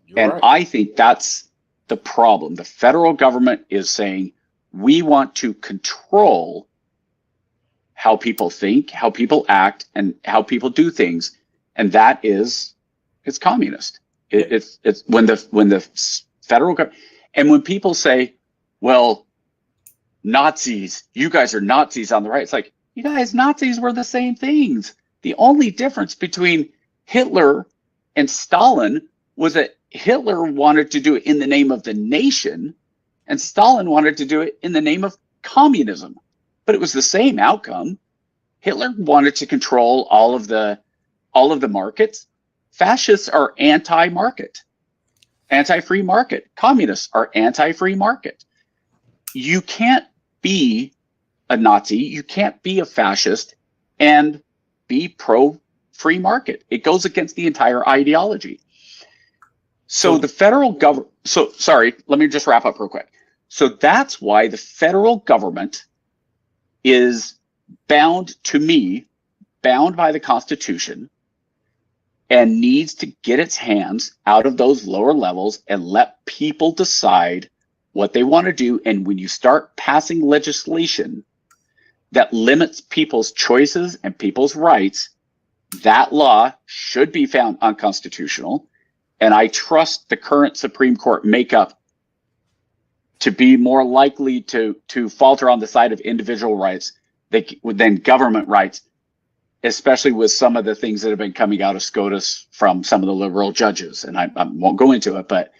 You're right. I think that's the problem. The federal government is saying, we want to control how people think, how people act, and how people do things. And that it's communist. It's when the federal government, and when people say, well, Nazis, you guys are Nazis on the right. It's like, you guys, Nazis were the same things. The only difference between Hitler and Stalin was that Hitler wanted to do it in the name of the nation, and Stalin wanted to do it in the name of communism. But it was the same outcome. Hitler wanted to control all of the markets. Fascists are anti-market, anti-free market. Communists are anti-free market. You can't be a Nazi, you can't be a fascist and be pro-free market. It goes against the entire ideology. So the federal government, sorry, let me just wrap up real quick. So that's why the federal government is bound by the Constitution and needs to get its hands out of those lower levels and let people decide what they want to do. And when you start passing legislation that limits people's choices and people's rights, that law should be found unconstitutional. And I trust the current Supreme Court makeup to be more likely to falter on the side of individual rights than government rights, especially with some of the things that have been coming out of SCOTUS from some of the liberal judges. And I won't go into it, but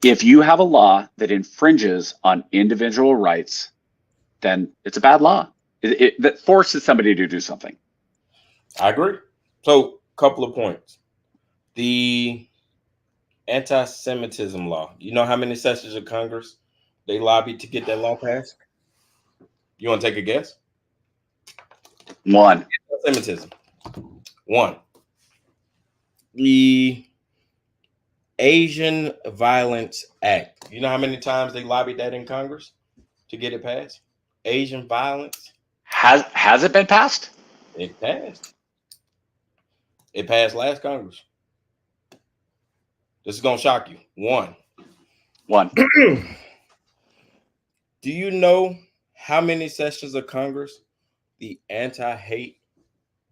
if you have a law that infringes on individual rights, then it's a bad law. That forces somebody to do something. I agree. So, couple of points. The anti-Semitism law. You know how many sessions of Congress they lobbied to get that law passed? You want to take a guess? One. Anti-Semitism. One. The Asian Violence Act. You know how many times they lobbied that in Congress to get it passed? Asian violence. Has it been passed? It passed. It passed last Congress. This is going to shock you. One. Do you know how many sessions of Congress the anti-hate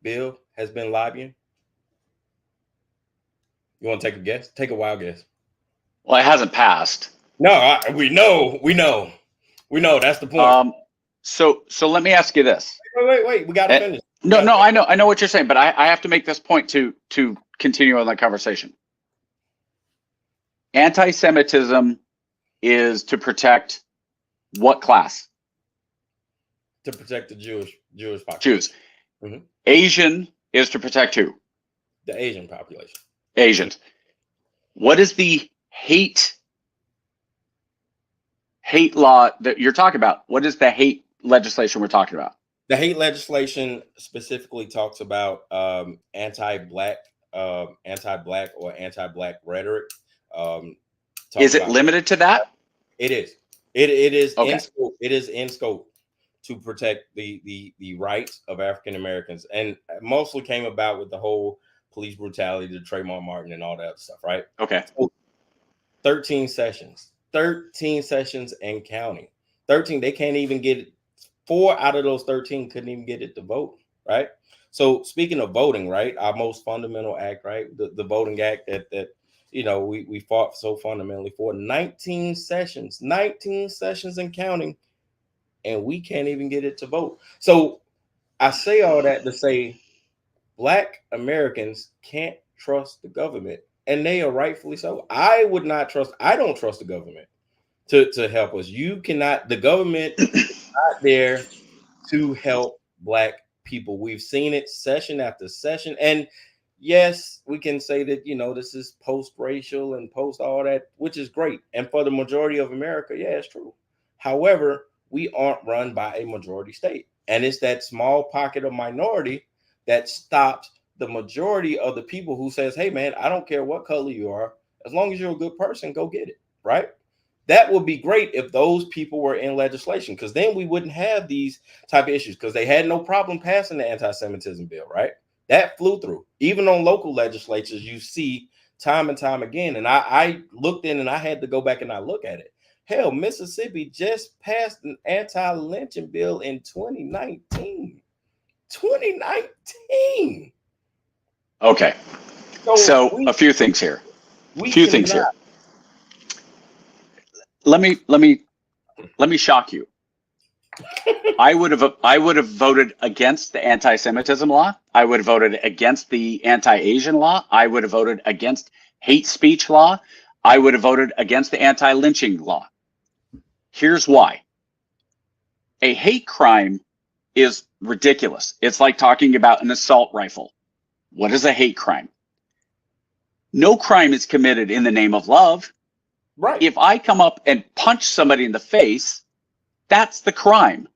bill has been lobbying? You want to take a guess? Take a wild guess. Well, it hasn't passed. No, we know. We know that's the point. So let me ask you this. Wait. We got to finish. No, I know what you're saying, but I have to make this point to continue on that conversation. Anti-Semitism is to protect what class? To protect the Jewish population. Jews. Mm-hmm. Asian is to protect who? The Asian population. Asians. What is the hate law that you're talking about? What is the hate legislation we're talking about? The hate legislation specifically talks about anti-black or anti-black rhetoric. Is it limited to that? It is. It is okay. in scope. It is in scope to protect the rights of African Americans, and mostly came about with the whole police brutality, the Trayvon Martin, and all that other stuff. Right? Okay. So 13 sessions and counting. 13. They can't even get it. 4 out of those 13 couldn't even get it to vote. Right? So speaking of voting, right, our most fundamental act, right, the voting act that we fought so fundamentally for 19 sessions and counting, and we can't even get it to vote. So I say all that to say Black Americans can't trust the government, and they are rightfully so. I don't trust the government to help us. The government is not there to help Black people. We've seen it session after session. And yes, we can say that, this is post-racial and post all that, which is great. And for the majority of America, yeah, it's true. However, we aren't run by a majority state. And it's that small pocket of minority that stops the majority of the people who says, hey, man, I don't care what color you are. As long as you're a good person, go get it. Right? That would be great if those people were in legislation, because then we wouldn't have these type of issues, because they had no problem passing the anti-Semitism bill, right? That flew through. Even on local legislatures, you see time and time again. And I looked in and I had to go back and I look at it. Hell, Mississippi just passed an anti-lynching bill in 2019. 2019. Okay. So a few things here. Let me shock you. I would have voted against the anti-Semitism law. I would have voted against the anti-Asian law. I would have voted against hate speech law. I would have voted against the anti-lynching law. Here's why. A hate crime is ridiculous. It's like talking about an assault rifle. What is a hate crime? No crime is committed in the name of love. Right. If I come up and punch somebody in the face, that's the crime.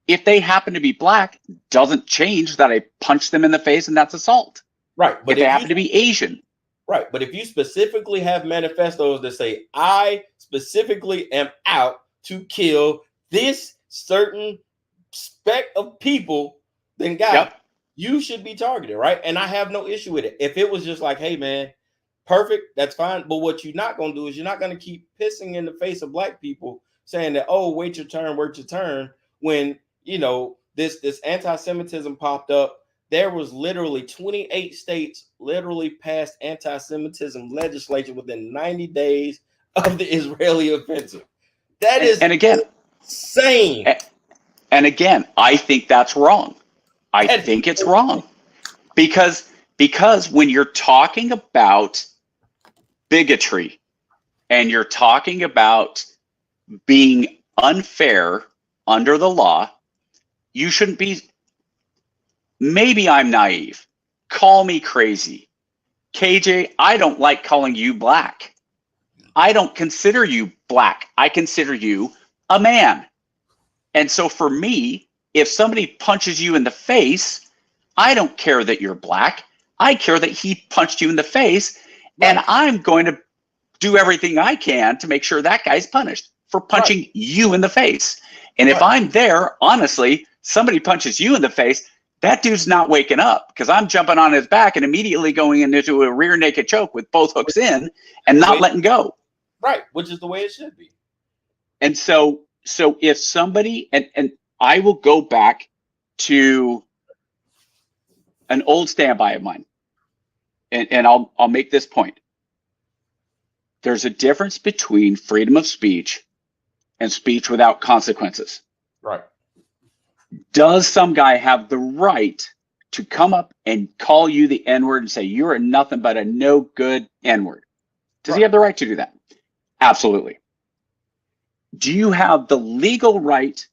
If they happen to be Black, doesn't change that I punch them in the face and that's assault. Right. But if they happen to be Asian. Right. But if you specifically have manifestos that say, I specifically am out to kill this certain spec of people, then you should be targeted. Right. And I have no issue with it. If it was just like, hey, man, perfect, that's fine. But what you're not going to do is you're not going to keep pissing in the face of Black people saying that, oh, wait your turn, when, this anti-Semitism popped up. There was literally 28 states literally passed anti-Semitism legislation within 90 days of the Israeli offensive. That is insane. And again, I think that's wrong. I think it's wrong. Because when you're talking about bigotry and you're talking about being unfair under the law, you shouldn't be. Maybe I'm naive. Call me crazy. KJ, I don't like calling you Black. I don't consider you Black. I consider you a man. And so for me, if somebody punches you in the face, I don't care that you're Black. I care that he punched you in the face, and I'm going to do everything I can to make sure that guy's punished for punching you in the face. And if I'm there, honestly, somebody punches you in the face, that dude's not waking up, because I'm jumping on his back and immediately going into a rear naked choke with both hooks in and not letting go. Right, which is the way it should be. And so if somebody, and I will go back to an old standby of mine, and I'll make this point. There's a difference between freedom of speech and speech without consequences. Right. Does some guy have the right to come up and call you the N-word and say you're nothing but a no good N-word? Does he have the right to do that? Absolutely. Do you have the legal right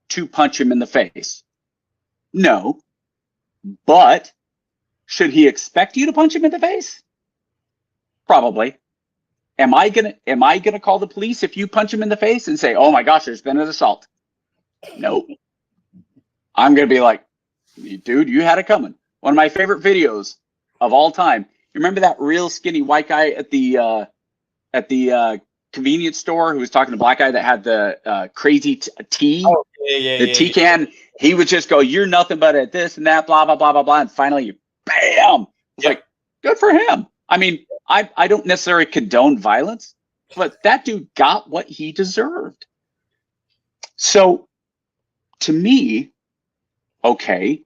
to punch him in the face? No. But should he expect you to punch him in the face? Probably. Am I gonna call the police if you punch him in the face and say, "Oh my gosh, there's been an assault"? No. I'm gonna be like, dude, you had it coming. One of my favorite videos of all time. You remember that real skinny white guy at the convenience store who was talking to the black guy that had the crazy tea? Oh, yeah. The tea can. He would just go, "You're nothing but a this and that, blah blah blah blah blah," and finally, bam! It's like, good for him. I mean, I don't necessarily condone violence, but that dude got what he deserved. So, to me, okay,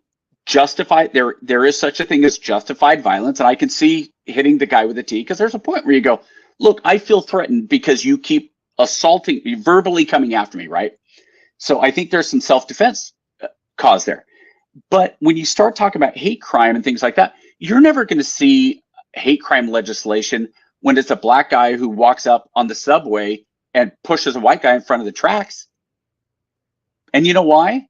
there is such a thing as justified violence, and I can see hitting the guy with a T, because there's a point where you go, look, I feel threatened because you keep assaulting me, verbally coming after me, right? So I think there's some self-defense cause there. But when you start talking about hate crime and things like that, you're never going to see hate crime legislation when it's a black guy who walks up on the subway and pushes a white guy in front of the tracks. And you know why?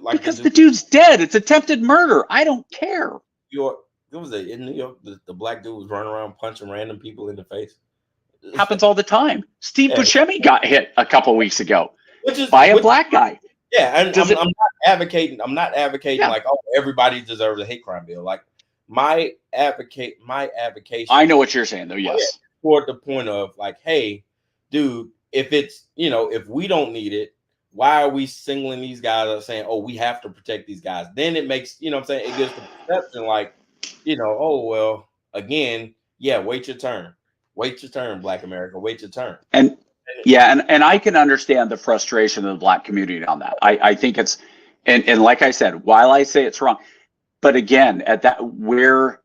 Because the dude's dead. It's attempted murder. I don't care. In New York, the black dude was running around punching random people in the face. Happens all the time. Steve Buscemi got hit a couple weeks ago by a black guy. Yeah, and I'm not advocating. I'm not advocating like, oh, everybody deserves a hate crime bill. Like my advocation. I know what you're saying, though. Yes, toward the point of like, hey, dude, if it's if we don't need it, why are we singling these guys out saying, oh, we have to protect these guys? Then it makes what I'm saying, it gives the perception like, oh well, again, yeah, wait your turn. Wait your turn, Black America. Wait your turn. And I can understand the frustration of the black community on that. I think it's, and like I said, while I say it's wrong, but again, at that where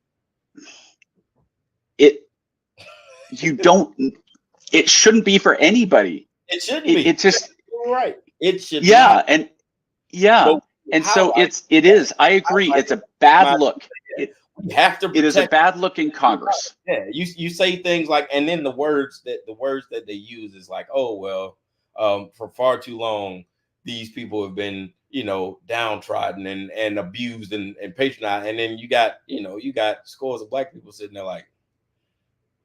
it shouldn't be for anybody. It shouldn't be. It just right. It should. Yeah, not. And so it is. I agree. It's a bad look. We have to. It is a bad look in Congress. Yeah, you say things like, and then the words that they use is like, oh well, for far too long, these people have been downtrodden and abused and patronized, and then you got scores of black people sitting there like,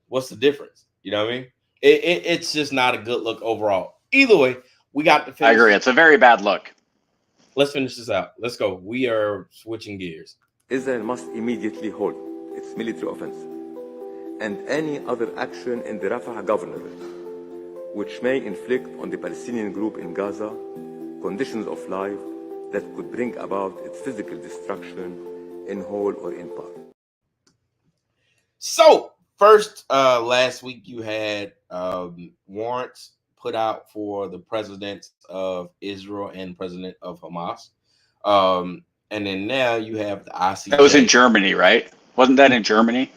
what's the difference? You know what I mean? It's just not a good look overall. Either way, we got to finish. I agree. It's a very bad look. Let's finish this out. Let's go. We are switching gears. Israel must immediately halt its military offense and any other action in the Rafah governorate which may inflict on the Palestinian group in Gaza conditions of life that could bring about its physical destruction in whole or in part. So, first, last week you had warrants put out for the presidents of Israel and president of Hamas. And then now you have the ICJ. That was in Germany, right? Wasn't that in Germany?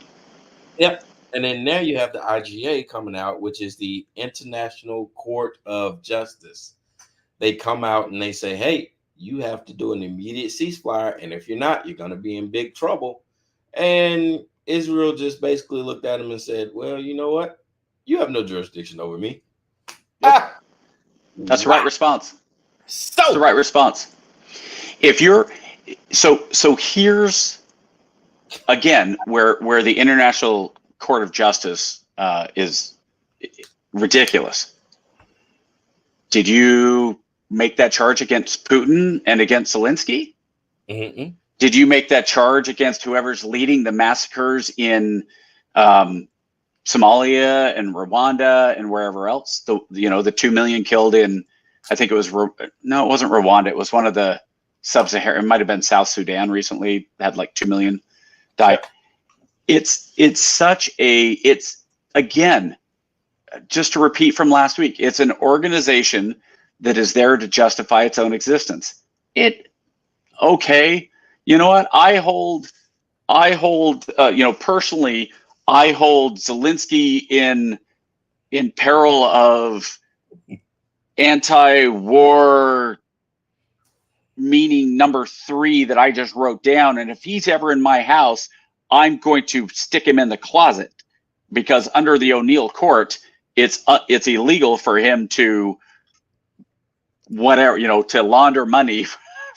Yep. And then now you have the IGA coming out, which is the International Court of Justice. They come out and they say, hey, you have to do an immediate ceasefire. And if you're not, you're going to be in big trouble. And Israel just basically looked at him and said, well, you know what? You have no jurisdiction over me. That's the right response. That's the right response. If you're so here's again where the International Court of Justice is ridiculous. Did you make that charge against Putin and against Zelensky? Mm-hmm. Did you make that charge against whoever's leading the massacres in Somalia and Rwanda and wherever else? The 2 million killed in, I think it was it wasn't Rwanda. It was one of the Sub-Saharan. It might have been South Sudan recently. Had like 2 million die. It's again, just to repeat from last week. It's an organization that is there to justify its own existence. Okay. You know what? I hold, personally, I hold Zelensky in peril of anti-war meaning number 3 that I just wrote down. And if he's ever in my house, I'm going to stick him in the closet, because under the O'Neill court, it's illegal for him to to launder money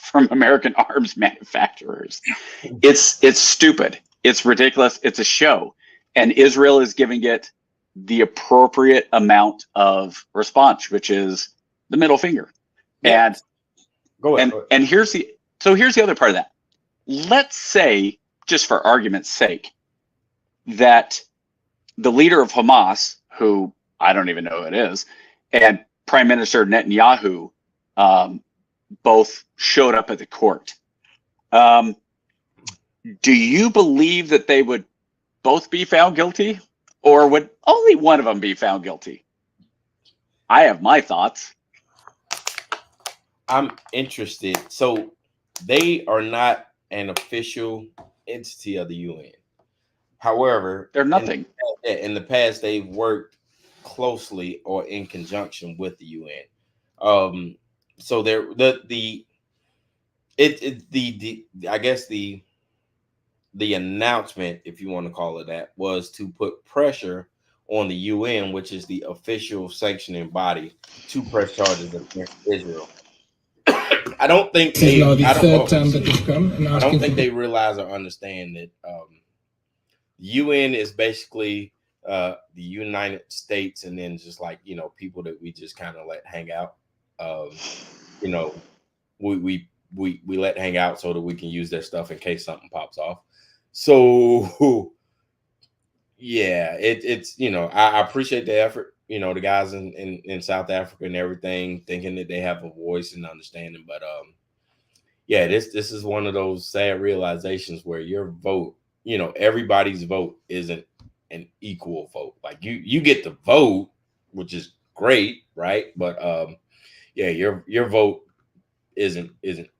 from American arms manufacturers. It's stupid. It's ridiculous. It's a show. And Israel is giving it the appropriate amount of response, which is the middle finger. Yeah. Go ahead. And here's the other part of that. Let's say, just for argument's sake, that the leader of Hamas, who I don't even know who it is, and Prime Minister Netanyahu both showed up at the court. Do you believe that they would both be found guilty, or would only one of them be found guilty? I have my thoughts. I'm interested. So they are not an official entity of the UN. However, they're nothing. In the past, they've worked closely or in conjunction with the UN. So they're I guess the announcement, if you want to call it that, was to put pressure on the UN, which is the official sanctioning body, to press charges against Israel. I don't think they realize or understand that the UN is basically the United States, and then just like, people that we just kind of let hang out. We let hang out so that we can use their stuff in case something pops off. So yeah, it's I appreciate the effort. The guys in South Africa and everything, thinking that they have a voice and understanding. But yeah, this is one of those sad realizations where your vote, everybody's vote isn't an equal vote. Like you get to vote, which is great, right? But yeah, your vote isn't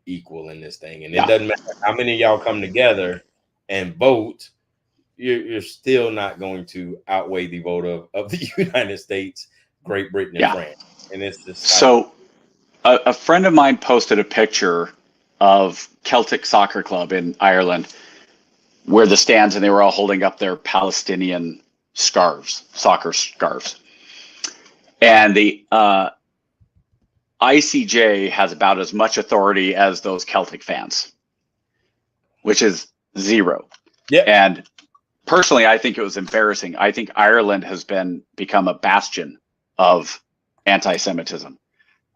equal in this thing, and it doesn't matter how many of y'all come together and vote. You're still not going to outweigh the vote of the United States, Great Britain, and France. And it's just so. A friend of mine posted a picture of Celtic Soccer Club in Ireland, where the stands, and they were all holding up their Palestinian soccer scarves, and the ICJ has about as much authority as those Celtic fans, which is zero. Yeah, and personally, I think it was embarrassing. I think Ireland has become a bastion of anti-Semitism.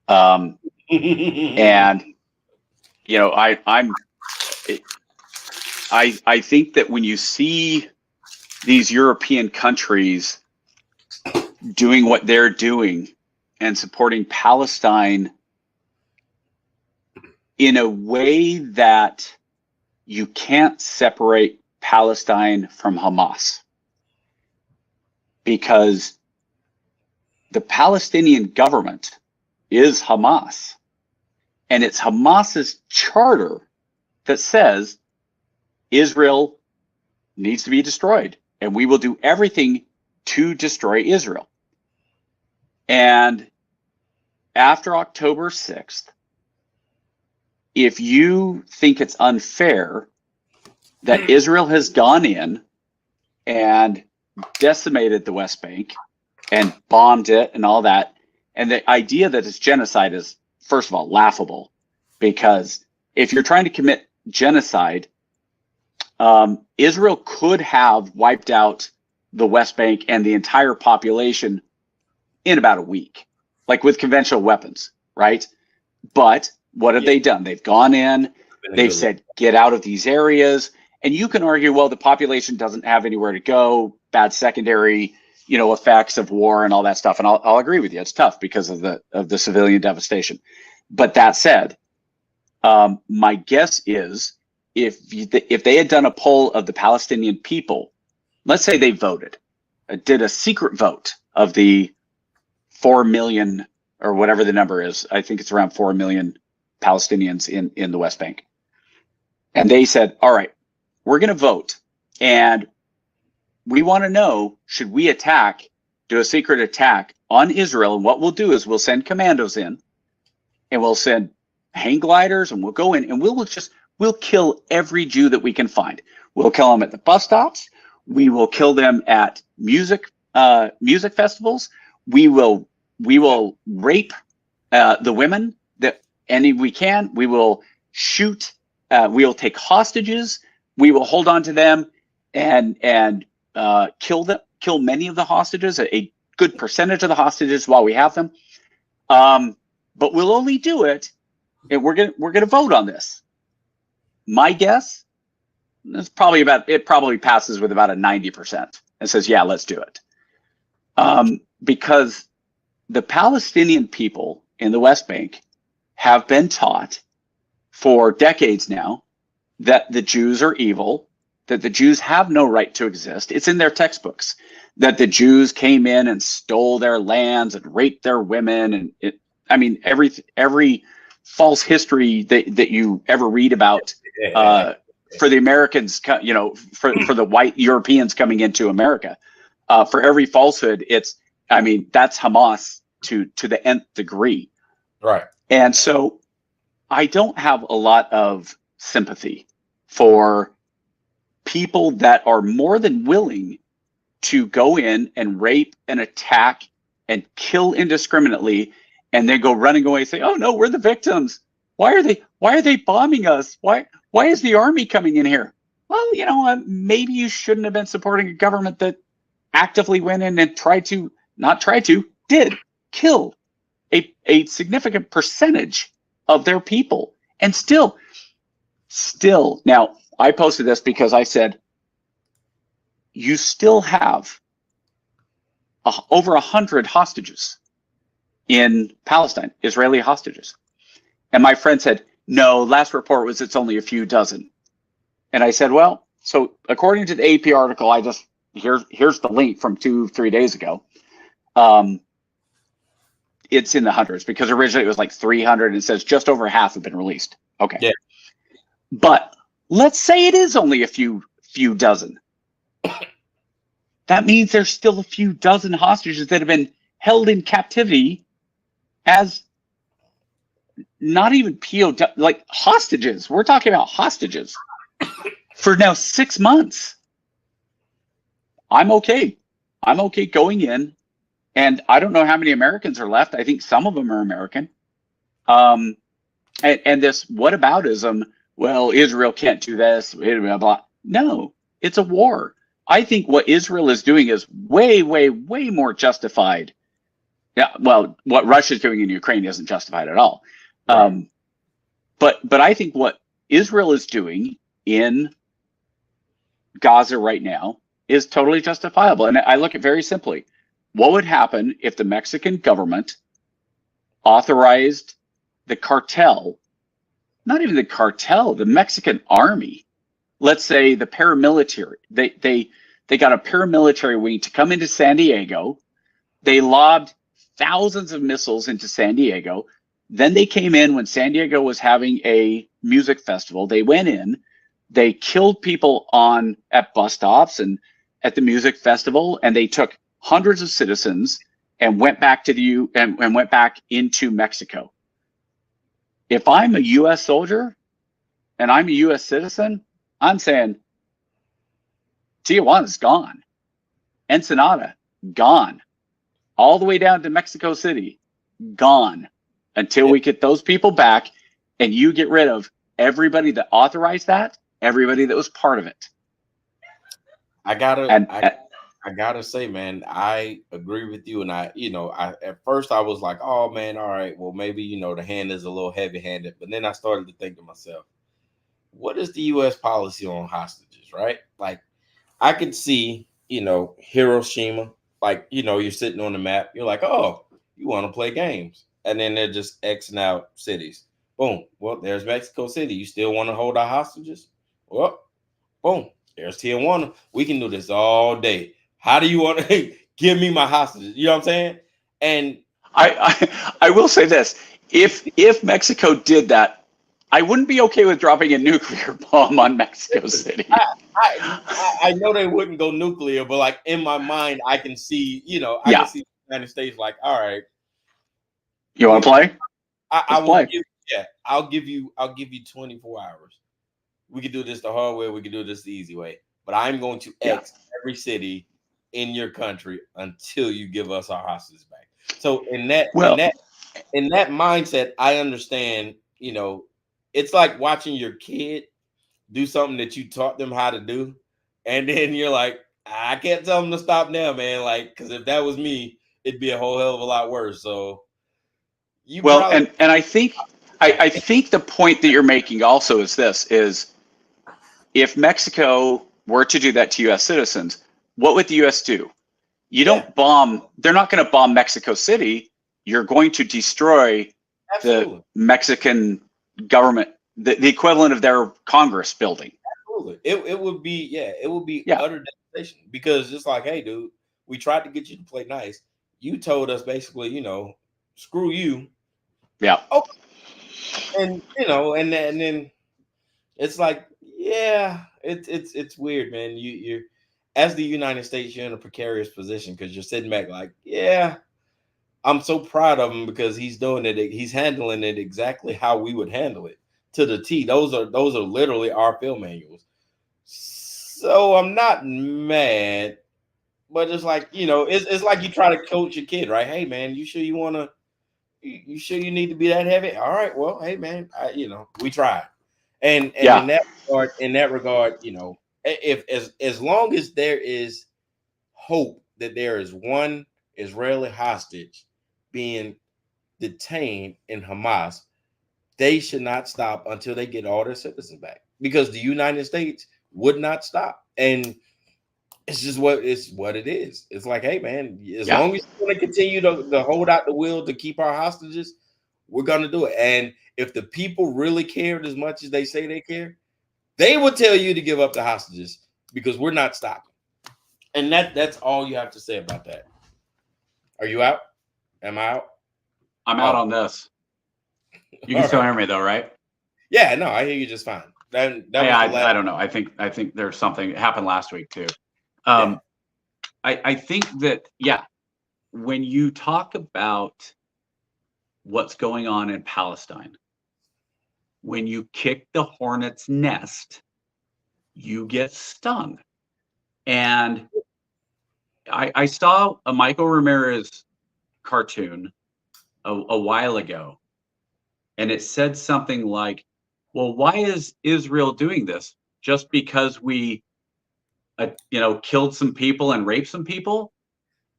And I think that when you see these European countries doing what they're doing and supporting Palestine in a way that you can't separate Palestine from Hamas, because the Palestinian government is Hamas, and it's Hamas's charter that says Israel needs to be destroyed, and we will do everything to destroy Israel. And after October 6th, if you think it's unfair that Israel has gone in and decimated the West Bank and bombed it and all that, and the idea that it's genocide is, first of all, laughable, because if you're trying to commit genocide, Israel could have wiped out the West Bank and the entire population in about a week, like with conventional weapons, right? But what have they done? They've gone in, they've said, get out of these areas. And you can argue, well, the population doesn't have anywhere to go, bad secondary, effects of war and all that stuff. And I'll agree with you. It's tough because of the civilian devastation. But that said, my guess is if they had done a poll of the Palestinian people, let's say they voted, did a secret vote of the 4 million or whatever the number is, I think it's around 4 million Palestinians in the West Bank. And they said, all right, we're going to vote, and we want to know, should we do a secret attack on Israel. And what we'll do is we'll send commandos in, and we'll send hang gliders, and we'll go in and we'll kill every Jew that we can find. We'll kill them at the bus stops. We will kill them at music festivals. We will rape the women that any we can. We will shoot. We will take hostages. We will hold on to them and kill many of the hostages, a good percentage of the hostages while we have them. But we'll only do it, and we're gonna vote on this. My guess is it probably passes with about a 90% and says, yeah, let's do it. Because the Palestinian people in the West Bank have been taught for decades now that the Jews are evil, that the Jews have no right to exist. It's in their textbooks that the Jews came in and stole their lands and raped their women. And every false history that you ever read about for the Americans, for the white Europeans coming into America, for every falsehood, that's Hamas to the nth degree. Right. And so I don't have a lot of sympathy for people that are more than willing to go in and rape and attack and kill indiscriminately, and then go running away and say, oh no, we're the victims. Why are they bombing us? Why is the army coming in here? Well, maybe you shouldn't have been supporting a government that actively went in and did kill a significant percentage of their people. And still, now I posted this because I said, you still have over 100 hostages in Palestine, Israeli hostages. And my friend said, no, last report was it's only a few dozen. And I said, well, so according to the AP article, here's the link from 2-3 days ago. It's in the hundreds, because originally it was like 300, and it says just over half have been released. Okay. Yeah. But let's say it is only a few dozen. That means there's still a few dozen hostages that have been held in captivity as not even POW, like hostages. We're talking about hostages for now 6 months. I'm okay. I'm okay going in, and I don't know how many Americans are left. I think some of them are American. And this whataboutism, well, Israel can't do this, blah, blah, blah. No, it's a war. I think what Israel is doing is way, way, way more justified. Yeah, well, what Russia's doing in Ukraine isn't justified at all. Right. But I think what Israel is doing in Gaza right now is totally justifiable. And I look at very simply, what would happen if the Mexican government authorized the cartel, not even the cartel, the Mexican army, let's say the paramilitary, they got a paramilitary wing to come into San Diego. They lobbed thousands of missiles into San Diego. Then they came in when San Diego was having a music festival. They went in, they killed people at bus stops and at the music festival, and they took hundreds of citizens and went back to and went back into Mexico. If I'm a U.S. soldier and I'm a U.S. citizen, I'm saying Tijuana's gone, Ensenada gone, all the way down to Mexico City gone, until we get those people back, and you get rid of everybody that authorized that, everybody that was part of it. I gotta say, man, I agree with you. And I at first I was like, oh man, all right, well maybe, the hand is a little heavy handed. But then I started to think to myself, what is the U.S. policy on hostages, right? Like, I could see, Hiroshima, like, you're sitting on the map. You're like, oh, you want to play games. And then they're just Xing out cities. Boom. Well, there's Mexico City. You still want to hold our hostages? Well, boom. There's Tijuana. We can do this all day. How do you want to give me my hostages? You know what I'm saying? And I will say this. If Mexico did that, I wouldn't be okay with dropping a nuclear bomb on Mexico City. I know they wouldn't go nuclear, but like in my mind, I can see, I can see United States, like, all right, you want to play? I will play. I'll give you 24 hours. We can do this the hard way, we can do this the easy way. But I'm going to X every city in your country until you give us our hostages back. So in that mindset, I understand, you know, it's like watching your kid do something that you taught them how to do, and then you're like, I can't tell them to stop now, man. Like, because if that was me, it'd be a whole hell of a lot worse. So and I think the point that you're making also is this: is if Mexico were to do that to U.S. citizens, what would the U.S. do? You don't bomb. They're not going to bomb Mexico City. You're going to destroy the Mexican government, the equivalent of their Congress building. Absolutely. It would be utter devastation, because it's like, hey, dude, we tried to get you to play nice. You told us basically, you know, screw you. Yeah. Oh, and you know, and then it's like, yeah, it's weird, man. You're as the United States, you're in a precarious position because you're sitting back like, yeah, I'm so proud of him because he's doing it. He's handling it exactly how we would handle it to the T. Those are literally our field manuals. So I'm not mad, but it's like, you know, it's like you try to coach your kid, right? Hey, man, you sure you want to? You sure you need to be that heavy? All right, well, hey, man, you know, we tried, and in that regard, you know, if as long as there is hope that there is one Israeli hostage being detained in Hamas, they should not stop until they get all their citizens back, because the United States would not stop. And it's just what it is. It's like, hey, man, as long as you want to continue to hold out the will to keep our hostages, we're going to do it. And if the people really cared as much as they say they care, they would tell you to give up the hostages, because we're not stopping. And that's all you have to say about that. Are you out? Am I out? I'm out on this. You can still hear me though, right? Yeah, no, I hear you just fine. I don't know. I think there's something that happened last week too. I think that, when you talk about what's going on in Palestine, when you kick the hornet's nest, you get stung. And I saw a Michael Ramirez cartoon a while ago, and it said something like, well, why is Israel doing this? Just because we killed some people and raped some people?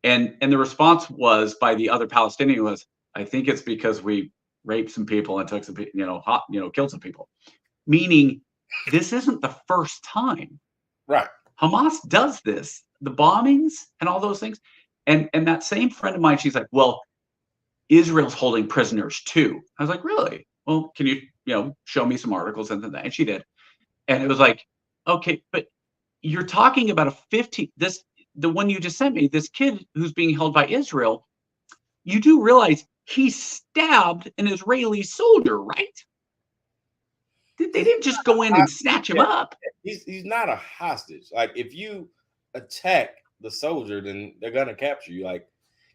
And the response was by the other Palestinian was, I think it's because we raped some people and took some killed some people. Meaning, this isn't the first time. Right. Hamas does this, the bombings and all those things. And that same friend of mine, she's like, well, Israel's holding prisoners too. I was like, really? Well, can you show me some articles and that? And she did. And it was like, okay, but you're talking about the one you just sent me, this kid who's being held by Israel. You do realize he stabbed an Israeli soldier, right? They didn't just go in and snatch him up. He's not a hostage. Like, if you attack the soldier, then they're gonna capture you. Like,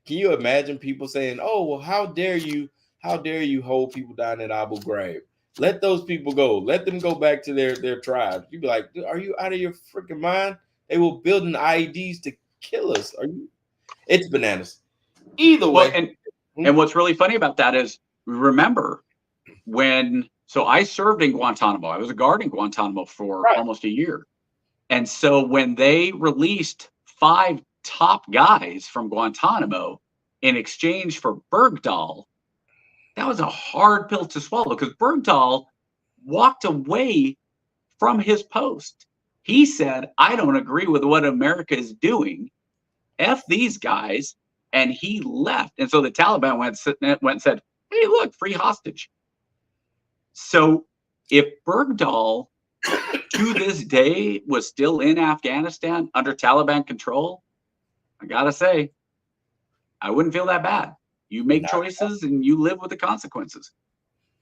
can you imagine people saying, "Oh, well, how dare you hold people down at Abu Ghraib? Let those people go. Let them go back to their tribes." You'd be like, "Are you out of your freaking mind? They were building IEDs to kill us. Are you?" It's bananas. Either way. And what's really funny about that is, remember so I served in Guantanamo. I was a guard in Guantanamo for almost a year. And so when they released 5 top guys from Guantanamo in exchange for Bergdahl, that was a hard pill to swallow, because Bergdahl walked away from his post. He said, I don't agree with what America is doing. F these guys. And he left. And so the Taliban went and said, hey, look, free hostage. So if Bergdahl to this day was still in Afghanistan under Taliban control, I gotta say, I wouldn't feel that bad. You make choices and you live with the consequences.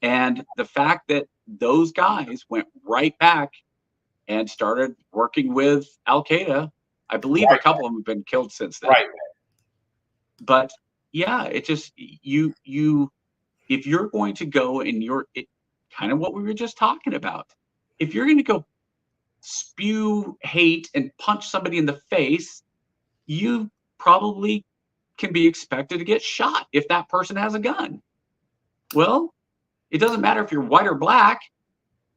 And the fact that those guys went right back and started working with Al Qaeda, I believe a couple of them have been killed since then. Right. But yeah, it just you if you're going to go and kind of what we were just talking about, if you're going to go spew hate and punch somebody in the face, you probably can be expected to get shot if that person has a gun. Well, it doesn't matter if you're white or black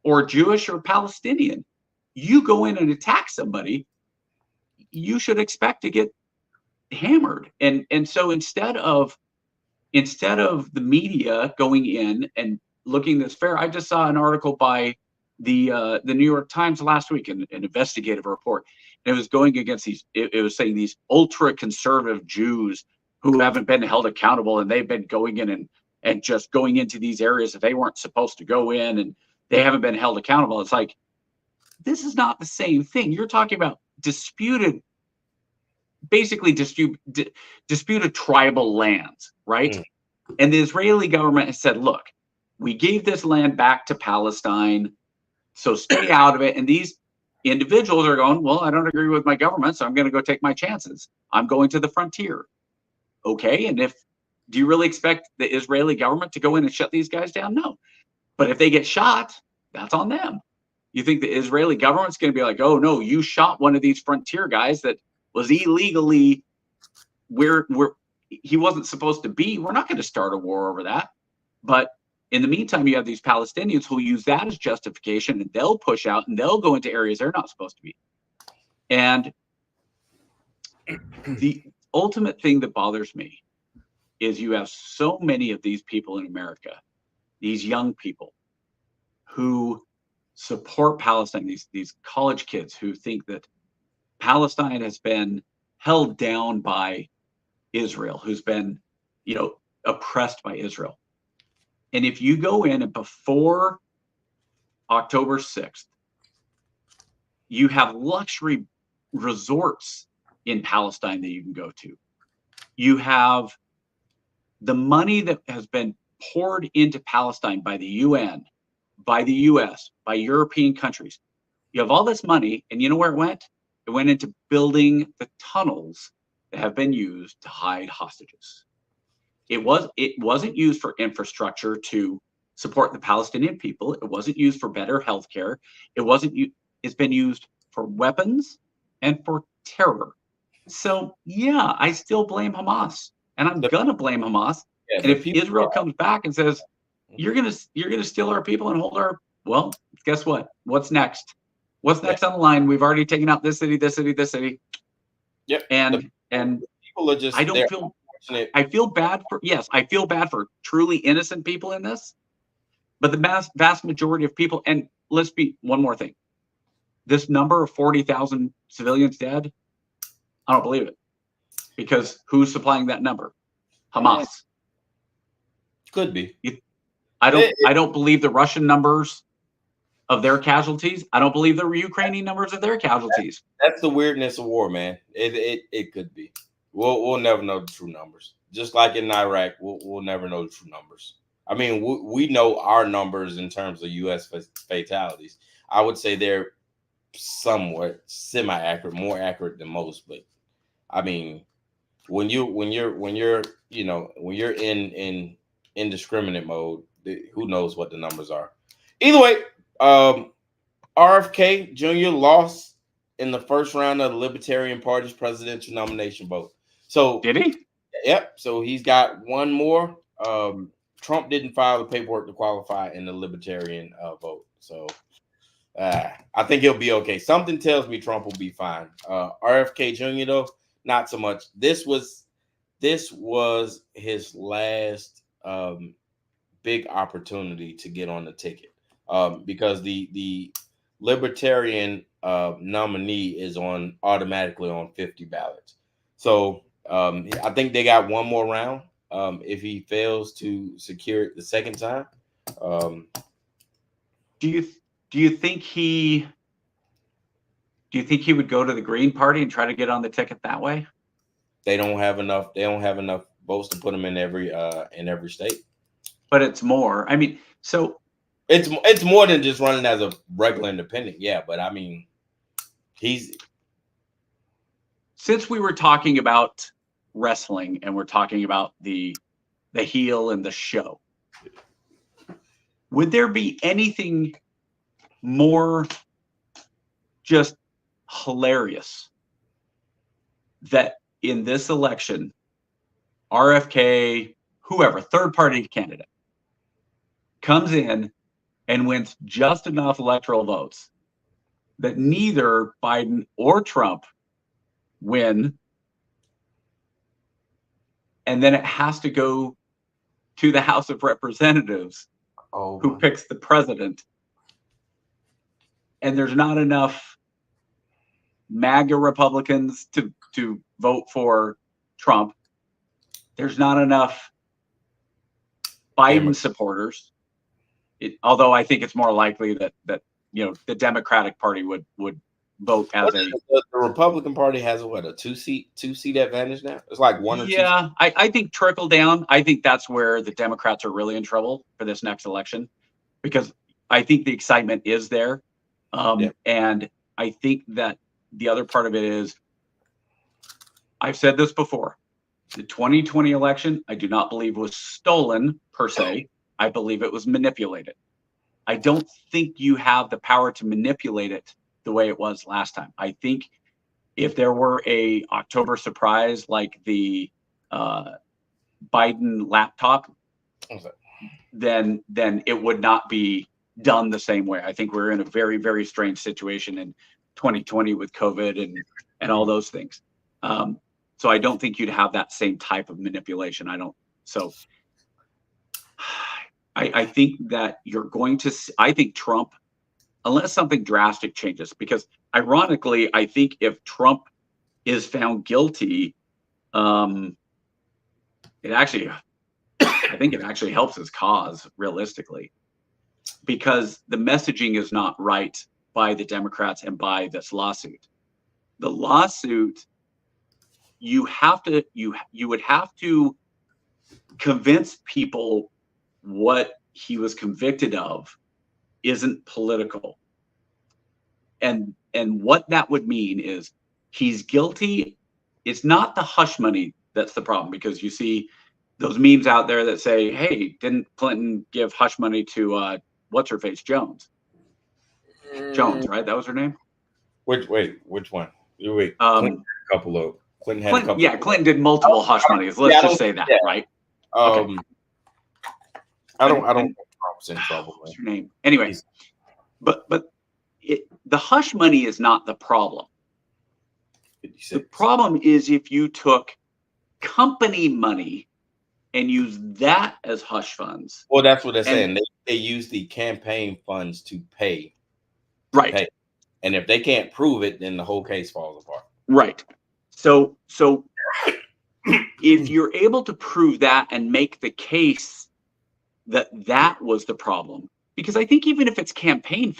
or Jewish or Palestinian. You go in and attack somebody, you should expect to get hammered. And so instead of the media going in and looking this fair, I just saw an article by the New York Times last week, an investigative report. And it was going against these. It was saying these ultra conservative Jews who haven't been held accountable, and they've been going in and just going into these areas that they weren't supposed to go in, and they haven't been held accountable. It's like, this is not the same thing. You're talking about disputed tribal lands, right? And the Israeli government has said, look, we gave this land back to Palestine, so stay out of it. And these individuals are going, well, I don't agree with my government, so I'm going to go take my chances. I'm going to the frontier. Okay, and do you really expect the Israeli government to go in and shut these guys down? No. But if they get shot, that's on them. You think the Israeli government's going to be like, oh, no, you shot one of these frontier guys that was illegally where he wasn't supposed to be. We're not going to start a war over that. But in the meantime, you have these Palestinians who use that as justification, and they'll push out and they'll go into areas they're not supposed to be. And the ultimate thing that bothers me is you have so many of these people in America, these young people who support Palestine, these college kids who think that Palestine has been held down by Israel, who's been, oppressed by Israel. And if you go in and before October 6th, you have luxury resorts in Palestine that you can go to. You have the money that has been poured into Palestine by the UN, by the US, by European countries. You have all this money, and you know where it went? It went into building the tunnels that have been used to hide hostages. It wasn't used for infrastructure to support the Palestinian people. It wasn't used for better healthcare. It's been used for weapons and for terror. So yeah, I still blame Hamas, and I'm gonna blame Hamas. Yeah, and if Israel comes back and says, you're gonna steal our people and hold our, well, guess what? What's next? What's next on the line? We've already taken out this city, this city, this city. Yep. And people are just, I feel bad for truly innocent people in this, but the vast majority of people, and let's be one more thing. This number of 40,000 civilians dead, I don't believe it. Because who's supplying that number? Hamas. Could be. I don't believe the Russian numbers of their casualties. I don't believe the Ukrainian numbers of their casualties. That's the weirdness of war, man. It could be. We'll never know the true numbers. Just like in Iraq, we'll never know the true numbers. I mean, we know our numbers in terms of U.S. fatalities. I would say they're somewhat semi-accurate, more accurate than most. But I mean, when you're in indiscriminate mode, who knows what the numbers are? Either way, RFK Jr. lost in the first round of the Libertarian Party's presidential nomination vote. So did he? Yep. So he's got one more. Trump didn't file the paperwork to qualify in the Libertarian vote. So I think he'll be okay. Something tells me Trump will be fine. RFK Jr. though, not so much. This was his last big opportunity to get on the ticket because the Libertarian nominee is automatically on 50 ballots. So I think they got one more round. If he fails to secure it the second time, do you think he would go to the Green Party and try to get on the ticket that way? They don't have enough votes to put him in every state. But it's more. I mean, so it's more than just running as a regular independent. Yeah, but I mean, since we were talking about wrestling and we're talking about the heel and the show, would there be anything more just hilarious that in this election, RFK, whoever, third party candidate, comes in and wins just enough electoral votes that neither Biden or Trump win, and then it has to go to the House of Representatives, who picks the president, and there's not enough MAGA Republicans to vote for Trump. There's not enough Biden supporters. Although I think it's more likely that the Democratic Party would vote as the Republican Party has a two seat advantage now. It's like one or two. Yeah, I think trickle down. I think that's where the Democrats are really in trouble for this next election, because I think the excitement is there, and I think that the other part of it is, I've said this before, the 2020 election I do not believe was stolen per se. I believe it was manipulated. I don't think you have the power to manipulate it the way it was last time. I think if there were a October surprise like the Biden laptop, then it would not be done the same way. I think we're in a very, very strange situation in 2020 with COVID and all those things. So I don't think you'd have that same type of manipulation. I think that you're going to I think Trump, unless something drastic changes, because ironically, I think if Trump is found guilty, I think it actually helps his cause realistically, because the messaging is not right by the Democrats and by this lawsuit. The lawsuit, you would have to convince people what he was convicted of isn't political. And what that would mean is he's guilty. It's not the hush money that's the problem, because you see those memes out there that say, hey, didn't Clinton give hush money to what's her face, Jones, right? That was her name. Which one? Wait, Clinton Clinton did multiple hush monies. Let's just say that, right? Okay. I don't think Trump's in trouble. What's her name? Anyway, but the hush money is not the problem. The problem is if you took company money and used that as hush funds. Well, that's what they're saying. They use the campaign funds to pay. Right. Pay. And if they can't prove it, then the whole case falls apart. Right. So if you're able to prove that and make the case that was the problem, because I think even if it's campaign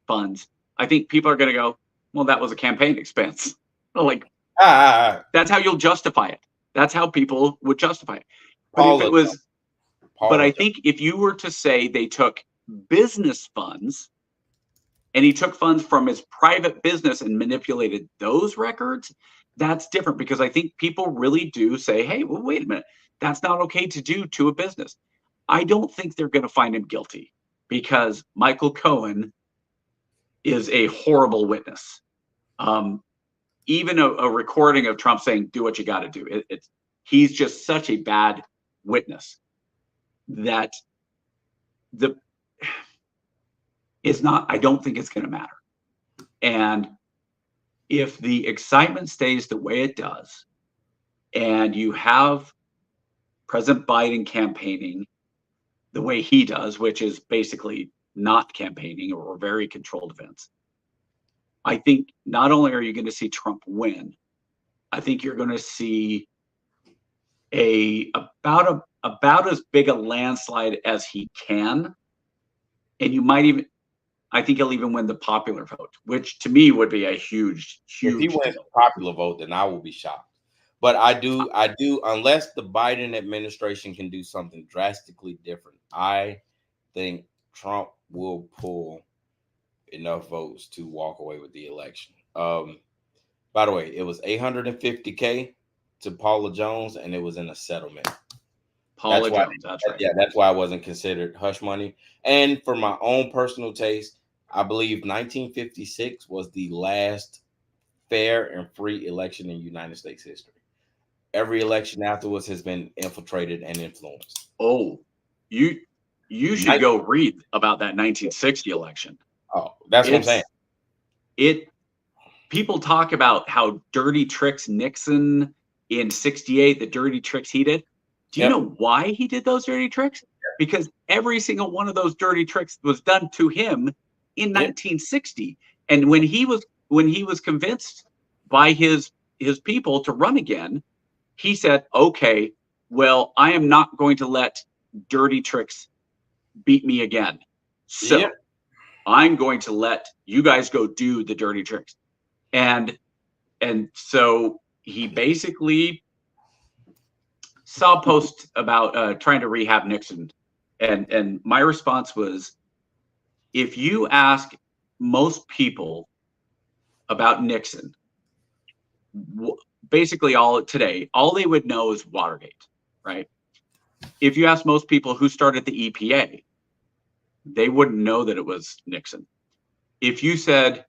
funds, I think people are going to go, well, that was a campaign expense. Like, that's how you'll justify it. That's how people would justify it. But I think if you were to say they took business funds and he took funds from his private business and manipulated those records, that's different, because I think people really do say, hey, well, wait a minute, that's not okay to do to a business. I don't think they're going to find him guilty, because Michael Cohen is a horrible witness. Even a recording of Trump saying, do what you got to do. He's just such a bad witness that I don't think it's going to matter. And if the excitement stays the way it does, and you have President Biden campaigning the way he does, which is basically not campaigning or very controlled events, I think not only are you going to see Trump win, I think you're going to see about as big a landslide as he can. And you might even, I think he'll even win the popular vote, which to me would be a huge. If he wins the popular vote, then I will be shocked. But I do, unless the Biden administration can do something drastically different, I think Trump will pull enough votes to walk away with the election. By the way, it was 850K to Paula Jones, and it was in a settlement. Paula Jones, that's right. Yeah, that's why it wasn't considered hush money. And for my own personal taste, I believe 1956 was the last fair and free election in United States history. Every election afterwards has been infiltrated and influenced. Oh, you should go read about that 1960 election. Oh, that's what I'm saying. People talk about how dirty tricks Nixon in 68, the dirty tricks he did. Do you know why he did those dirty tricks? Because every single one of those dirty tricks was done to him in 1960. And when he was convinced by his people to run again, he said, okay, well, I am not going to let dirty tricks beat me again. So I'm going to let you guys go do the dirty tricks. And so he basically saw a post about trying to rehab Nixon. And my response was, if you ask most people about Nixon, basically all they would know is Watergate, right? If you ask most people who started the EPA, they wouldn't know that it was Nixon. If you said,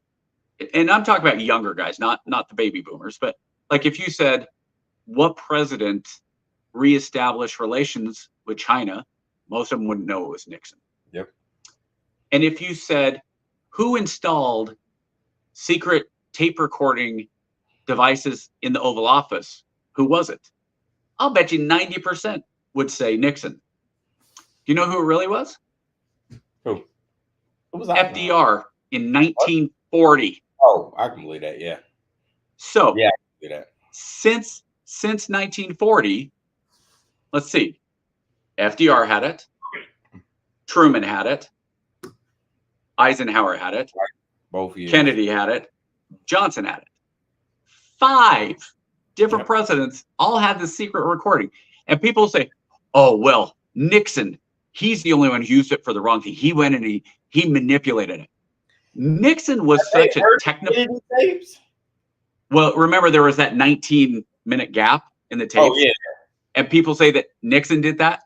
and I'm talking about younger guys, not the baby boomers, but like if you said, what president reestablished relations with China, most of them wouldn't know it was Nixon. Yep. And if you said, who installed secret tape recording devices in the Oval Office, who was it? I'll bet you 90% would say Nixon. Do you know who it really was? Who? Who was that? FDR in 1940. Oh, I can believe that. Yeah. So yeah, I can believe that. Since 1940, let's see. FDR had it. Truman had it. Eisenhower had it. Both years. Kennedy had it. Johnson had it. 5 different presidents all had the secret recording. And people say, oh, well, Nixon, he's the only one who used it for the wrong thing. He went and he manipulated it. Nixon was such a technical. Well, remember there was that 19-minute gap in the tape. Oh, yeah. And people say that Nixon did that.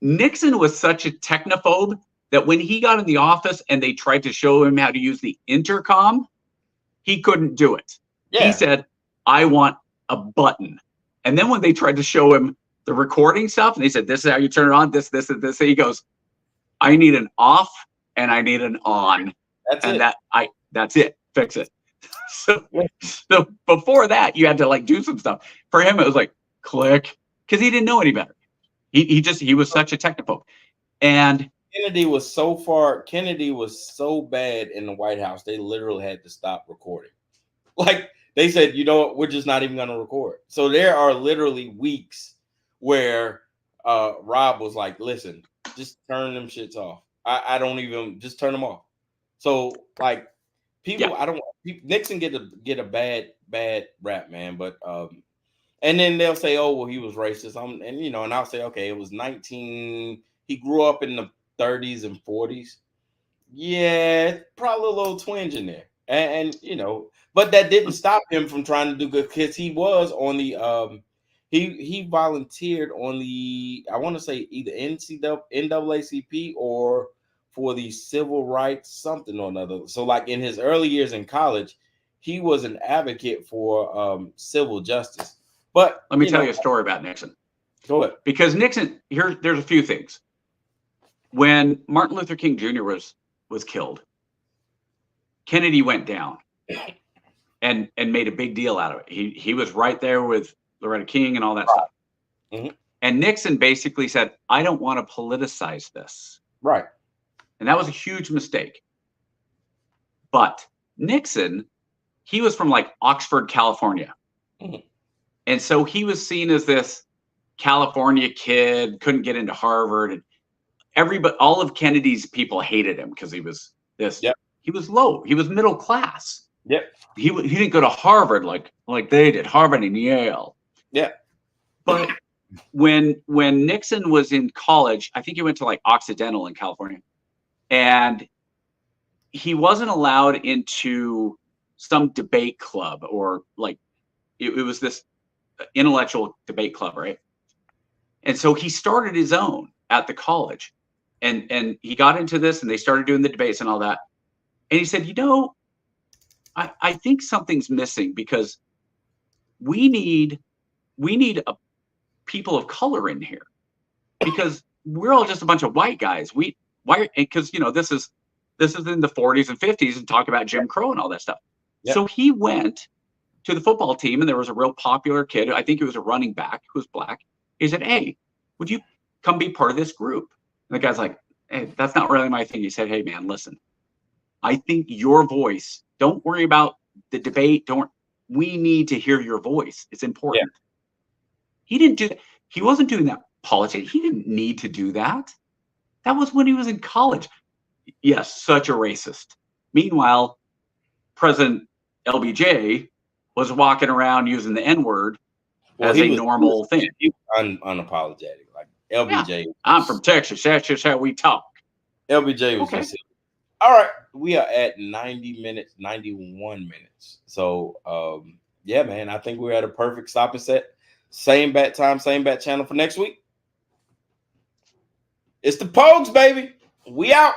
Nixon was such a technophobe that when he got in the office and they tried to show him how to use the intercom, he couldn't do it. Yeah. He said, I want a button. And then when they tried to show him the recording stuff, and they said, this is how you turn it on, this, and this, he goes, I need an off and I need an on. That's it. Fix it. So before that, you had to like do some stuff. For him, it was like click, because he didn't know any better. He was such a technophobe. And Kennedy was so bad in the White House, they literally had to stop recording. Like they said, you know what, we're just not even going to record. So there are literally weeks where Rob was like, listen, just turn them shits off. I don't even, just turn them off. So like people, Nixon get a bad rap, man. But and then they'll say, oh, well, he was racist. And I'll say, okay, it was he grew up in the 30s and 40s. Yeah, probably a little twinge in there. And but that didn't stop him from trying to do good, because he was on the he volunteered on the, I want to say either NAACP or for the civil rights something or another. So like in his early years in college, he was an advocate for civil justice. But let me tell you a story about Nixon. Go ahead. Because Nixon, there's a few things. When Martin Luther King Jr. was killed, Kennedy went down and made a big deal out of it. He was right there with Loretta King and all that stuff. Mm-hmm. And Nixon basically said, I don't want to politicize this. Right. And that was a huge mistake. But Nixon, he was from like Oxford, California. Mm-hmm. And so he was seen as this California kid, couldn't get into Harvard. And all of Kennedy's people hated him because he was this. Yep. He was low. He was middle class. Yep. He didn't go to Harvard like they did, Harvard and Yale. Yeah. But when Nixon was in college, I think he went to like Occidental in California, and he wasn't allowed into some debate club or like it was this intellectual debate club, right? And so he started his own at the college, and he got into this, and they started doing the debates and all that. And he said, I think something's missing, because we need people of color in here, because we're all just a bunch of white guys. Because this is in the 40s and 50s, and talk about Jim Crow and all that stuff. Yep. So he went to the football team, and there was a real popular kid. I think he was a running back who was black. He said, "Hey, would you come be part of this group?" And the guy's like, "Hey, that's not really my thing." He said, "Hey, man, listen, I think your voice, don't worry about the debate. We need to hear your voice. It's important." Yeah. He didn't do that. He wasn't doing that politics. He didn't need to do that. That was when he was in college. Yes, such a racist. Meanwhile, President LBJ was walking around using the N-word as a normal thing. He was unapologetic. Like LBJ. Yeah. I'm from Texas. That's just how we talk. LBJ was just all right. We are at 90 minutes, 91 minutes. So yeah, man, I think we're at a perfect stop and set. Same bat time, same bat channel for next week. It's the POGs, baby. We out.